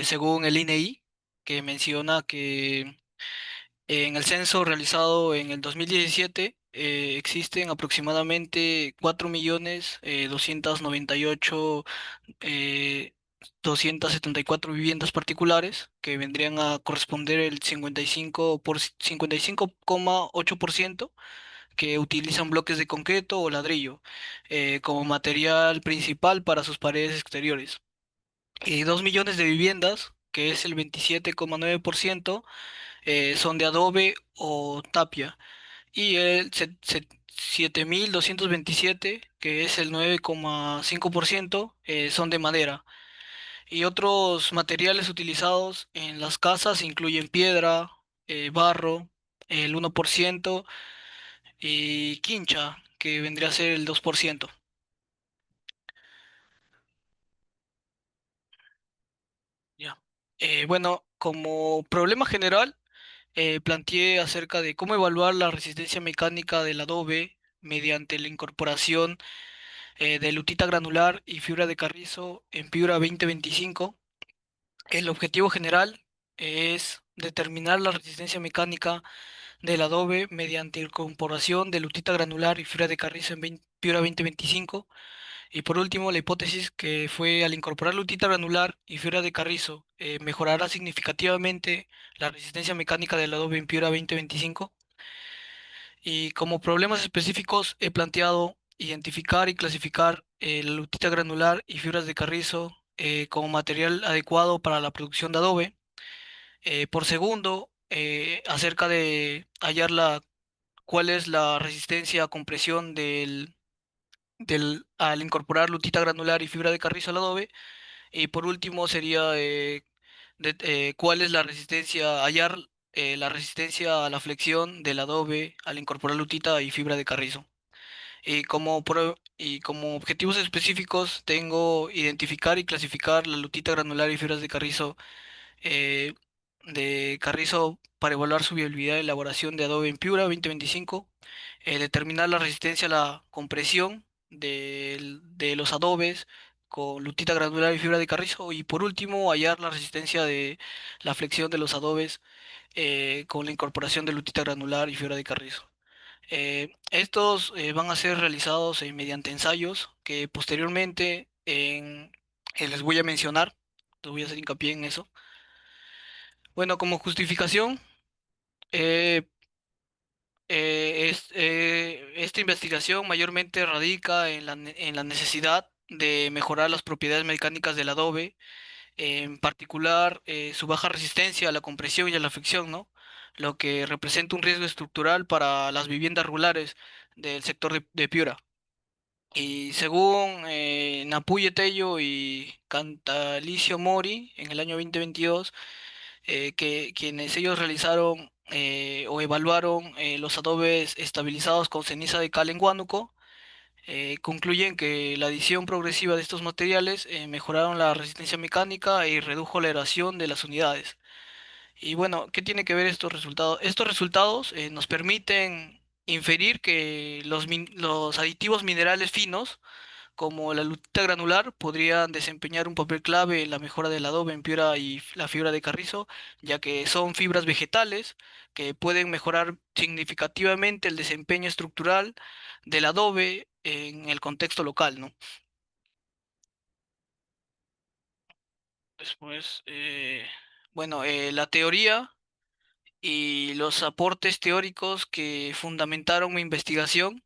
según el INEI, que menciona que en el censo realizado en el 2017 existen aproximadamente 4.298.000 eh, 274 viviendas particulares, que vendrían a corresponder el 55,8%, que utilizan bloques de concreto o ladrillo como material principal para sus paredes exteriores. Y 2 millones de viviendas, que es el 27,9%, son de adobe o tapia. Y el 7.227, que es el 9,5%, son de madera. Y otros materiales utilizados en las casas incluyen piedra, barro, el 1%, y quincha, que vendría a ser el 2%. Ya. Bueno, como problema general, planteé acerca de cómo evaluar la resistencia mecánica del adobe mediante la incorporación de lutita granular y fibra de carrizo en Piura 2025. El objetivo general es determinar la resistencia mecánica del adobe mediante incorporación de lutita granular y fibra de carrizo en Piura 2025. Y por último, la hipótesis que fue al incorporar lutita granular y fibra de carrizo, mejorará significativamente la resistencia mecánica del adobe en Piura 2025. Y como problemas específicos he planteado identificar y clasificar la lutita granular y fibras de carrizo como material adecuado para la producción de adobe. Por segundo, acerca de hallar cuál es la resistencia a compresión al incorporar lutita granular y fibra de carrizo al adobe. Y por último sería cuál es la resistencia, hallar la resistencia a la flexión del adobe al incorporar lutita y fibra de carrizo. Y como objetivos específicos tengo identificar y clasificar la lutita granular y fibras eh, de carrizo para evaluar su viabilidad de elaboración de adobe en Piura 2025, determinar la resistencia a la compresión de los adobes con lutita granular y fibra de carrizo, y por último hallar la resistencia de la flexión de los adobes con la incorporación de lutita granular y fibra de carrizo. Estos van a ser realizados mediante ensayos que posteriormente les voy a mencionar, les voy a hacer hincapié en eso. Bueno, como justificación, eh, esta investigación mayormente radica en la necesidad de mejorar las propiedades mecánicas del adobe, en particular su baja resistencia a la compresión y a la fricción, ¿no? Lo que representa un riesgo estructural para las viviendas rurales del sector de Piura. Y según Napuye Tello y Cantalicio Mori, en el año 2022, quienes ellos realizaron o evaluaron los adobes estabilizados con ceniza de cal en Huánuco, concluyen que la adición progresiva de estos materiales mejoraron la resistencia mecánica y redujo la erosión de las unidades. Y bueno, ¿qué tiene que ver estos resultados? Estos resultados nos permiten inferir que los aditivos minerales finos, como la lutita granular, podrían desempeñar un papel clave en la mejora del adobe en Piura y la fibra de carrizo, ya que son fibras vegetales que pueden mejorar significativamente el desempeño estructural del adobe en el contexto local, ¿no? Después, bueno, la teoría y los aportes teóricos que fundamentaron mi investigación.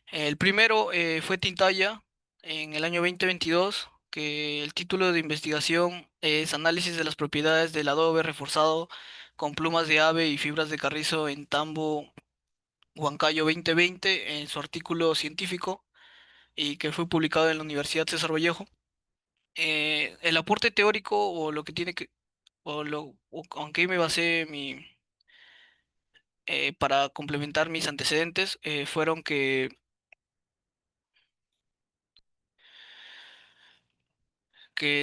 El primero fue Tintaya en el año 2022, que el título de investigación es Análisis de las propiedades del adobe reforzado con plumas de ave y fibras de carrizo en tambo Huancayo 2020 en su artículo científico y que fue publicado en la Universidad César Vallejo. El aporte teórico o lo que tiene que, o lo, o con qué me basé para complementar mis antecedentes fueron que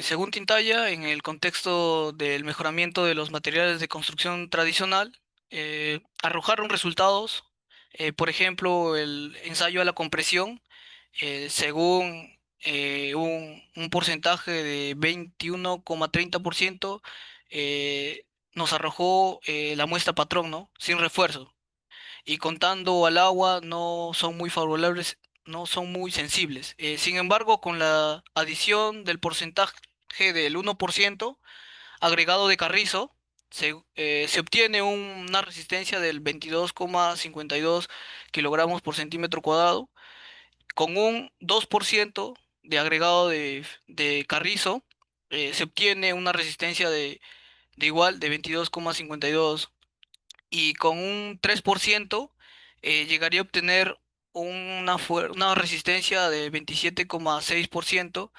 según Tintaya, en el contexto del mejoramiento de los materiales de construcción tradicional, arrojaron resultados, por ejemplo, el ensayo a la compresión, según un porcentaje de 21,30%, nos arrojó la muestra patrón, ¿no? Sin refuerzo. Y contando al agua no son muy favorables, no son muy sensibles. Sin embargo, con la adición del porcentaje del 1% agregado de carrizo, se obtiene una resistencia del 22,52 kilogramos por centímetro cuadrado. Con un 2% de agregado de carrizo, se obtiene una resistencia de igual de 22,52 y con un 3% llegaría a obtener una resistencia de 27,6%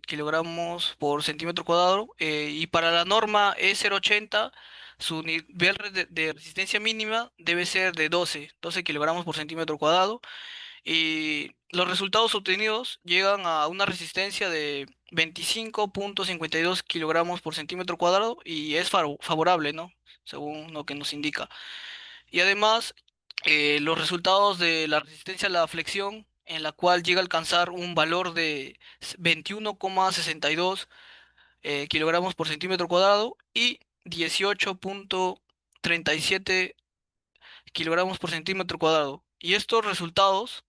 kilogramos por centímetro cuadrado. Y para la norma E080, su nivel de resistencia mínima debe ser de 12 kilogramos por centímetro cuadrado. Y los resultados obtenidos llegan a una resistencia de 25,52 kilogramos por centímetro cuadrado y es favorable, ¿no? Según lo que nos indica. Y además, los resultados de la resistencia a la flexión, en la cual llega a alcanzar un valor de 21,62 kilogramos por centímetro cuadrado y 18,37 kilogramos por centímetro cuadrado. Y estos resultados,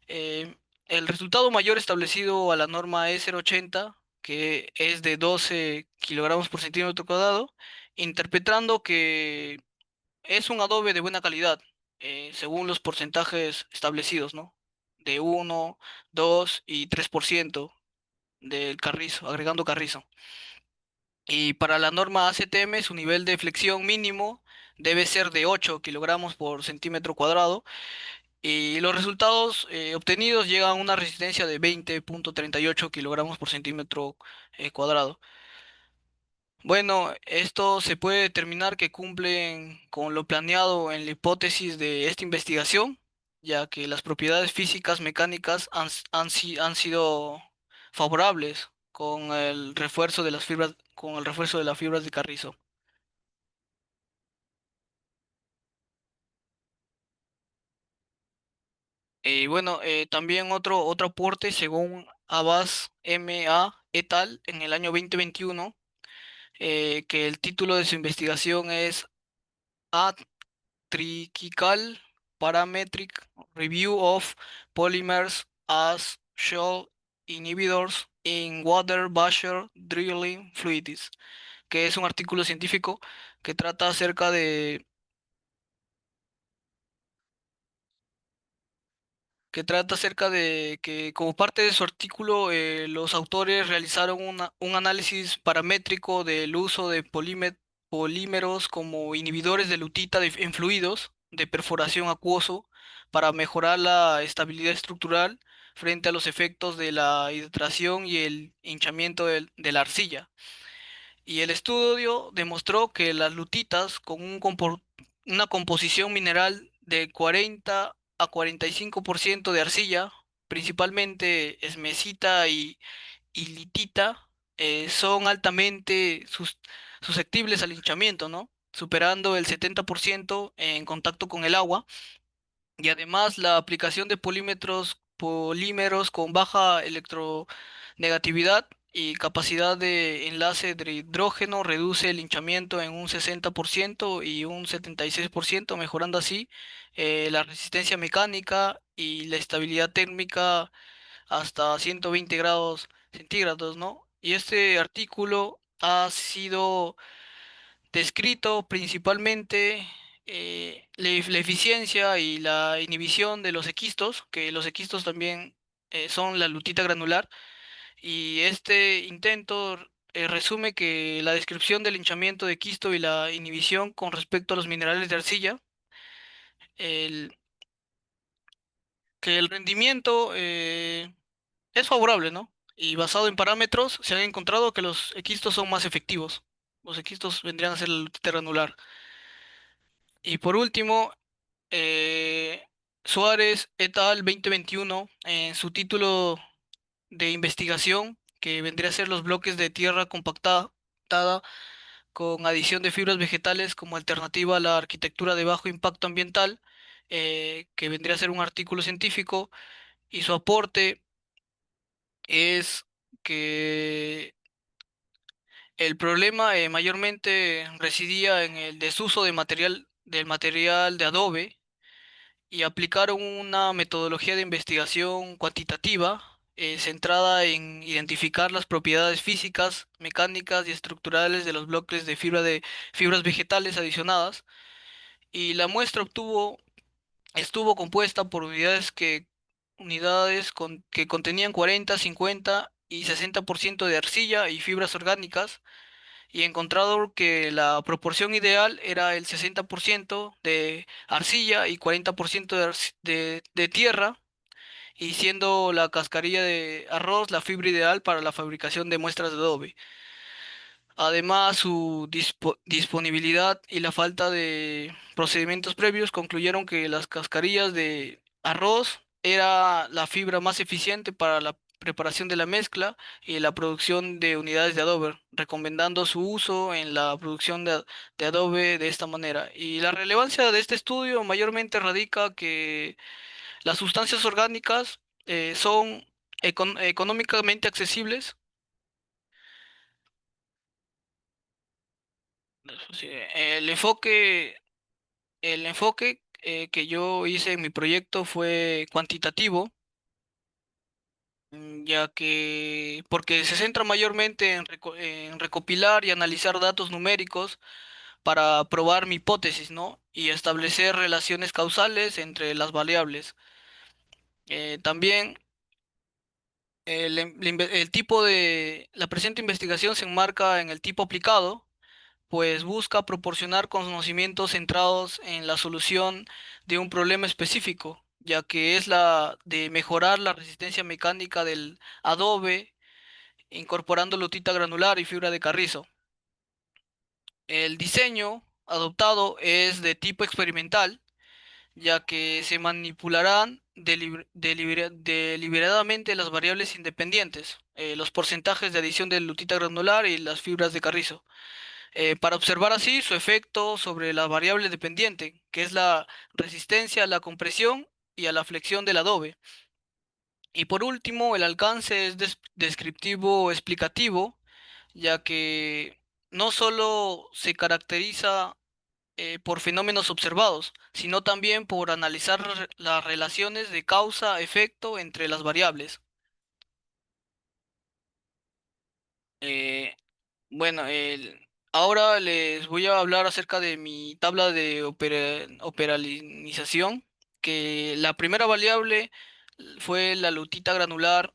eh, el resultado mayor establecido a la norma E080, que es de 12 kilogramos por centímetro cuadrado, interpretando que es un adobe de buena calidad, según los porcentajes establecidos, ¿no? De 1, 2 y 3% del carrizo, agregando carrizo. Y para la norma ACTM, su nivel de flexión mínimo debe ser de 8 kilogramos por centímetro cuadrado. Y los resultados obtenidos llegan a una resistencia de 20,38 kilogramos por centímetro cuadrado. Bueno, esto se puede determinar que cumplen con lo planeado en la hipótesis de esta investigación, ya que las propiedades físicas mecánicas han sido favorables con el refuerzo de las fibras, con el refuerzo de las fibras de carrizo. Y bueno, también otro aporte según Abbas M.A. et al. En el año 2021, que el título de su investigación es Trichical Parametric Review of Polymers as Shock Inhibitors in Water Basher Drilling Fluids, que es un artículo científico que trata acerca de que como parte de su artículo los autores realizaron un análisis paramétrico del uso de polímeros como inhibidores de lutita en fluidos de perforación acuoso para mejorar la estabilidad estructural frente a los efectos de la hidratación y el hinchamiento de la arcilla. Y el estudio demostró que las lutitas con una composición mineral de 40 a 45% de arcilla, principalmente esmecita y litita, son altamente susceptibles al hinchamiento, ¿no? Superando el 70% en contacto con el agua. Y además la aplicación de polímeros con baja electronegatividad y capacidad de enlace de hidrógeno reduce el hinchamiento en un 60% y un 76%, mejorando así la resistencia mecánica y la estabilidad térmica hasta 120 grados centígrados, ¿no? Y este artículo ha sido descrito principalmente la eficiencia y la inhibición de los equistos, que los equistos también son la lutita granular, y este intento resume que la descripción del hinchamiento de quisto y la inhibición con respecto a los minerales de arcilla, el, que el rendimiento es favorable, ¿no? Y basado en parámetros, se ha encontrado que los equistos son más efectivos. Los equistos vendrían a ser la lutita granular. Y por último, eh, Suárez et al. 2021, en su título de investigación, que vendría a ser los bloques de tierra compactada con adición de fibras vegetales como alternativa a la arquitectura de bajo impacto ambiental, que vendría a ser un artículo científico, y su aporte es que el problema mayormente residía en el desuso del material de adobe, y aplicaron una metodología de investigación cuantitativa centrada en identificar las propiedades físicas, mecánicas y estructurales de los bloques de fibras vegetales adicionadas, y la muestra estuvo compuesta por que contenían 40, 50 y 60% de arcilla y fibras orgánicas, y encontrado que la proporción ideal era el 60% de arcilla y 40% de tierra, y siendo la cascarilla de arroz la fibra ideal para la fabricación de muestras de adobe. Además, su disponibilidad y la falta de procedimientos previos concluyeron que las cascarillas de arroz era la fibra más eficiente para la preparación de la mezcla y la producción de unidades de adobe, recomendando su uso en la producción de adobe de esta manera. Y la relevancia de este estudio mayormente radica que las sustancias orgánicas son económicamente accesibles. Sí, el enfoque que yo hice en mi proyecto fue cuantitativo, ya que porque se centra mayormente en recopilar y analizar datos numéricos para probar mi hipótesis, ¿no? Y establecer relaciones causales entre las variables. También la presente investigación se enmarca en el tipo aplicado, pues busca proporcionar conocimientos centrados en la solución de un problema específico, ya que es la de mejorar la resistencia mecánica del adobe incorporando lutita granular y fibra de carrizo. El diseño adoptado es de tipo experimental, ya que se manipularán deliberadamente las variables independientes, los porcentajes de adición de lutita granular y las fibras de carrizo, para observar así su efecto sobre la variable dependiente, que es la resistencia a la compresión y a la flexión del adobe. Y por último, el alcance es descriptivo explicativo, ya que no solo se caracteriza por fenómenos observados, sino también por analizar las relaciones de causa-efecto entre las variables. Eh, Bueno, ahora les voy a hablar acerca de mi tabla de operalización, que la primera variable fue la lutita granular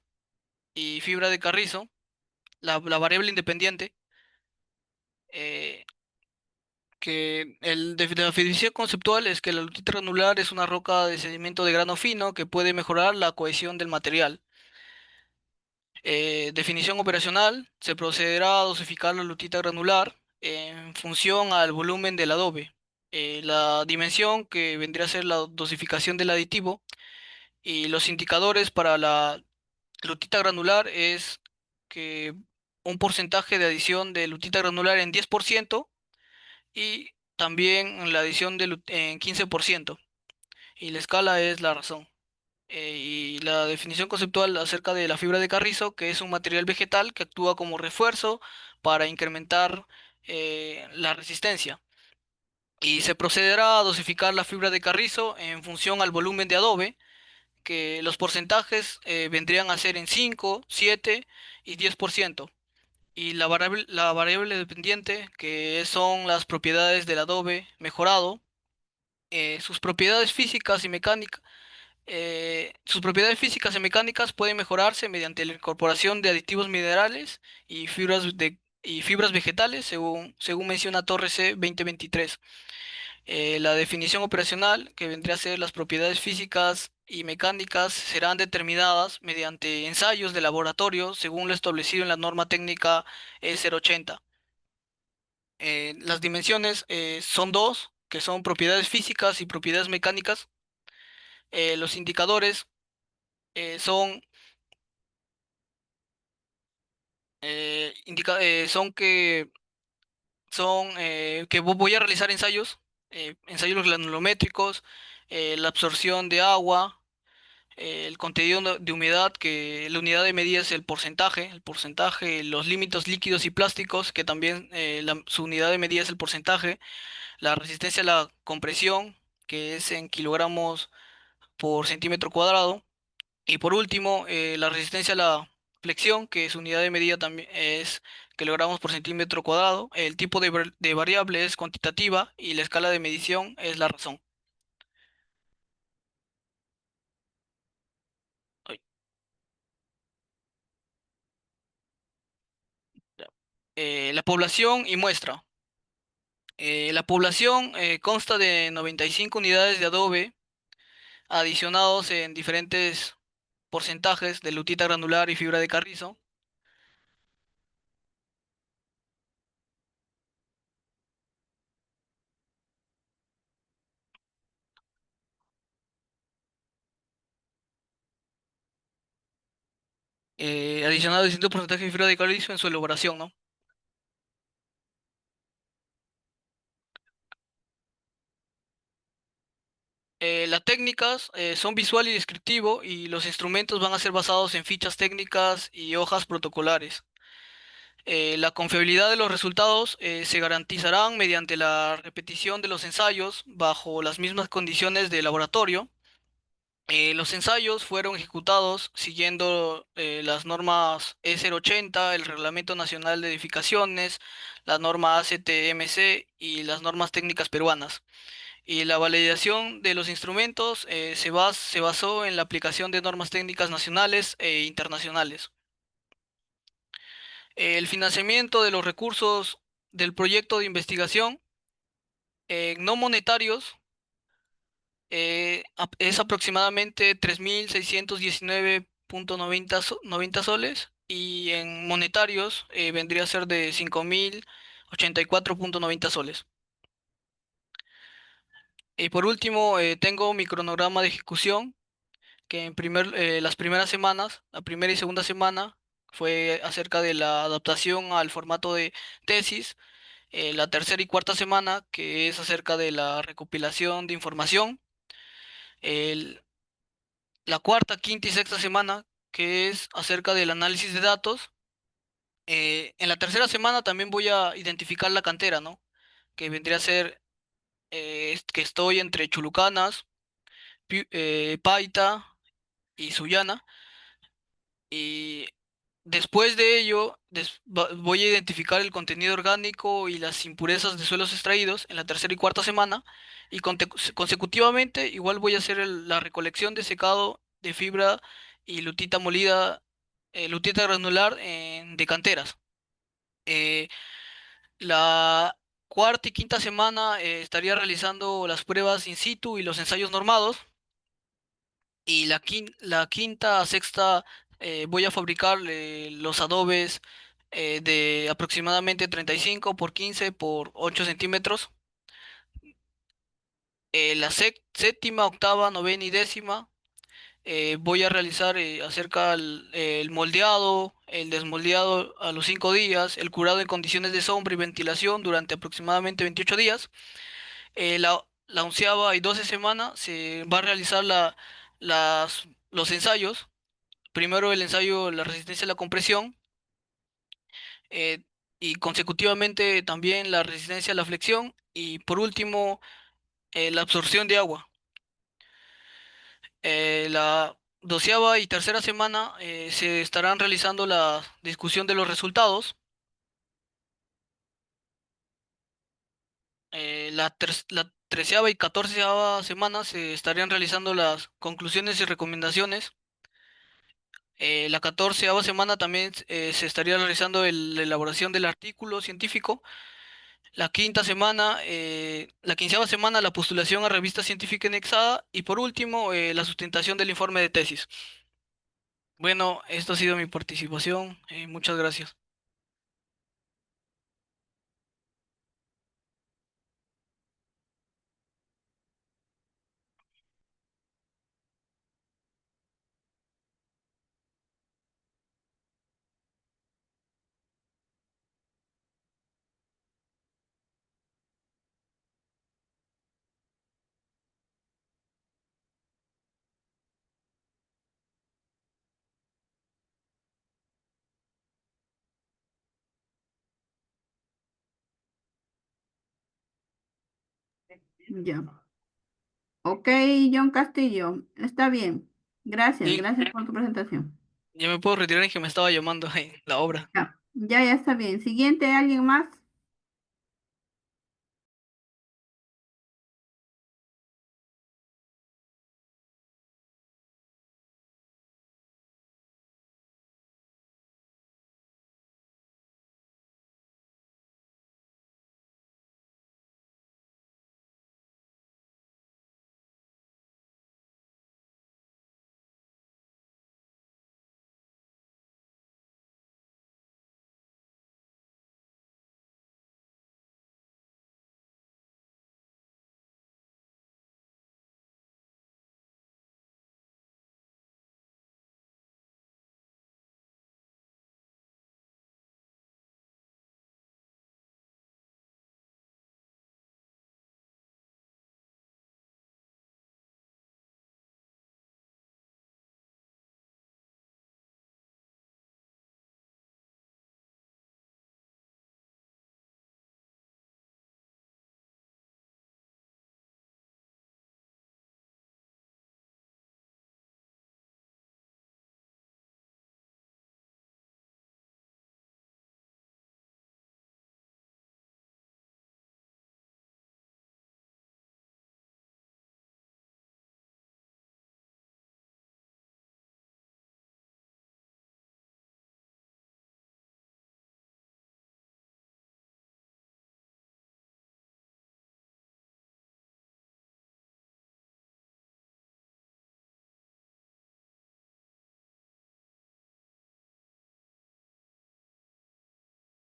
y fibra de carrizo, la variable independiente, eh, la definición conceptual es que la lutita granular es una roca de sedimento de grano fino que puede mejorar la cohesión del material. Definición operacional: se procederá a dosificar la lutita granular en función al volumen del adobe. La dimensión, que vendría a ser la dosificación del aditivo, y los indicadores para la lutita granular es que un porcentaje de adición de lutita granular en 10%, y también la adición en 15%, y la escala es la razón. Y la definición conceptual acerca de la fibra de carrizo, que es un material vegetal que actúa como refuerzo para incrementar la resistencia. Y se procederá a dosificar la fibra de carrizo en función al volumen de adobe, que los porcentajes vendrían a ser en 5, 7 y 10%. y la variable dependiente, que son las propiedades del adobe mejorado. Sus propiedades físicas y mecánicas. Sus propiedades físicas y mecánicas pueden mejorarse mediante la incorporación de aditivos minerales y fibras vegetales, según menciona Torres C 2023. La definición operacional, que vendría a ser las propiedades físicas y mecánicas, serán determinadas mediante ensayos de laboratorio, según lo establecido en la norma técnica E080. Las dimensiones son dos, que son propiedades físicas y propiedades mecánicas. Los indicadores son, que voy a realizar ensayos granulométricos, la absorción de agua, el contenido de humedad, que la unidad de medida es el porcentaje, los límites líquidos y plásticos, que también su unidad de medida es el porcentaje, la resistencia a la compresión, que es en kilogramos por centímetro cuadrado. Y por último, la resistencia a la flexión, que su unidad de medida también es kilogramos por centímetro cuadrado. El tipo de variable es cuantitativa y la escala de medición es la razón. Ay, ya. La población y muestra. La población consta de 95 unidades de adobe adicionados en diferentes porcentajes de lutita granular y fibra de carrizo. Adicionado distintos porcentajes de fibra de carrizo en su elaboración, ¿no? Las técnicas son visual y descriptivo, y los instrumentos van a ser basados en fichas técnicas y hojas protocolares. La confiabilidad de los resultados se garantizarán mediante la repetición de los ensayos bajo las mismas condiciones de laboratorio. Los ensayos fueron ejecutados siguiendo las normas E080, el Reglamento Nacional de Edificaciones, la norma ACTMC y las normas técnicas peruanas. Y la validación de los instrumentos se basó en la aplicación de normas técnicas nacionales e internacionales. El financiamiento de los recursos del proyecto de investigación no monetarios es aproximadamente 3.619.90 soles, y en monetarios vendría a ser de 5.084.90 soles. Y por último, tengo mi cronograma de ejecución, que las primeras semanas, la primera y segunda semana, fue acerca de la adaptación al formato de tesis. La tercera y cuarta semana, que es acerca de la recopilación de información. el- la cuarta, quinta y sexta semana, que es acerca del análisis de datos. En la tercera semana también voy a identificar la cantera, ¿no? Que vendría a ser que estoy entre Chulucanas, Paita y Sullana. Y después de ello, voy a identificar el contenido orgánico y las impurezas de suelos extraídos en la tercera y cuarta semana. Y consecutivamente, igual voy a hacer la recolección de secado de fibra y lutita molida, lutita granular de canteras. Eh, la cuarta y quinta semana estaría realizando las pruebas in situ y los ensayos normados. Y la quinta a sexta voy a fabricar los adobes de aproximadamente 35 por 15 por 8 centímetros. La séptima, octava, novena y décima voy a realizar acerca el moldeado, el desmoldeado a los 5 días, el curado en condiciones de sombra y ventilación durante aproximadamente 28 días. La onceava y 12 semana se va a realizar los ensayos. Primero el ensayo, la resistencia a la compresión, eh, y consecutivamente también la resistencia a la flexión, y por último la absorción de agua. La doceava y tercera semana se estarán realizando la discusión de los resultados. La 13ª y 14ª semana se estarían realizando las conclusiones y recomendaciones. La 14ª semana también se estaría realizando la elaboración del artículo científico. La 15ª semana, la postulación a revista científica indexada. Y por último, la sustentación del informe de tesis. Bueno, esto ha sido mi participación. Muchas gracias. Ya. Ok, John Castillo, está bien. Gracias, Bien, gracias por tu presentación. ya me puedo retirar en que me estaba llamando la obra. Ya, ya está bien. Siguiente, ¿alguien más?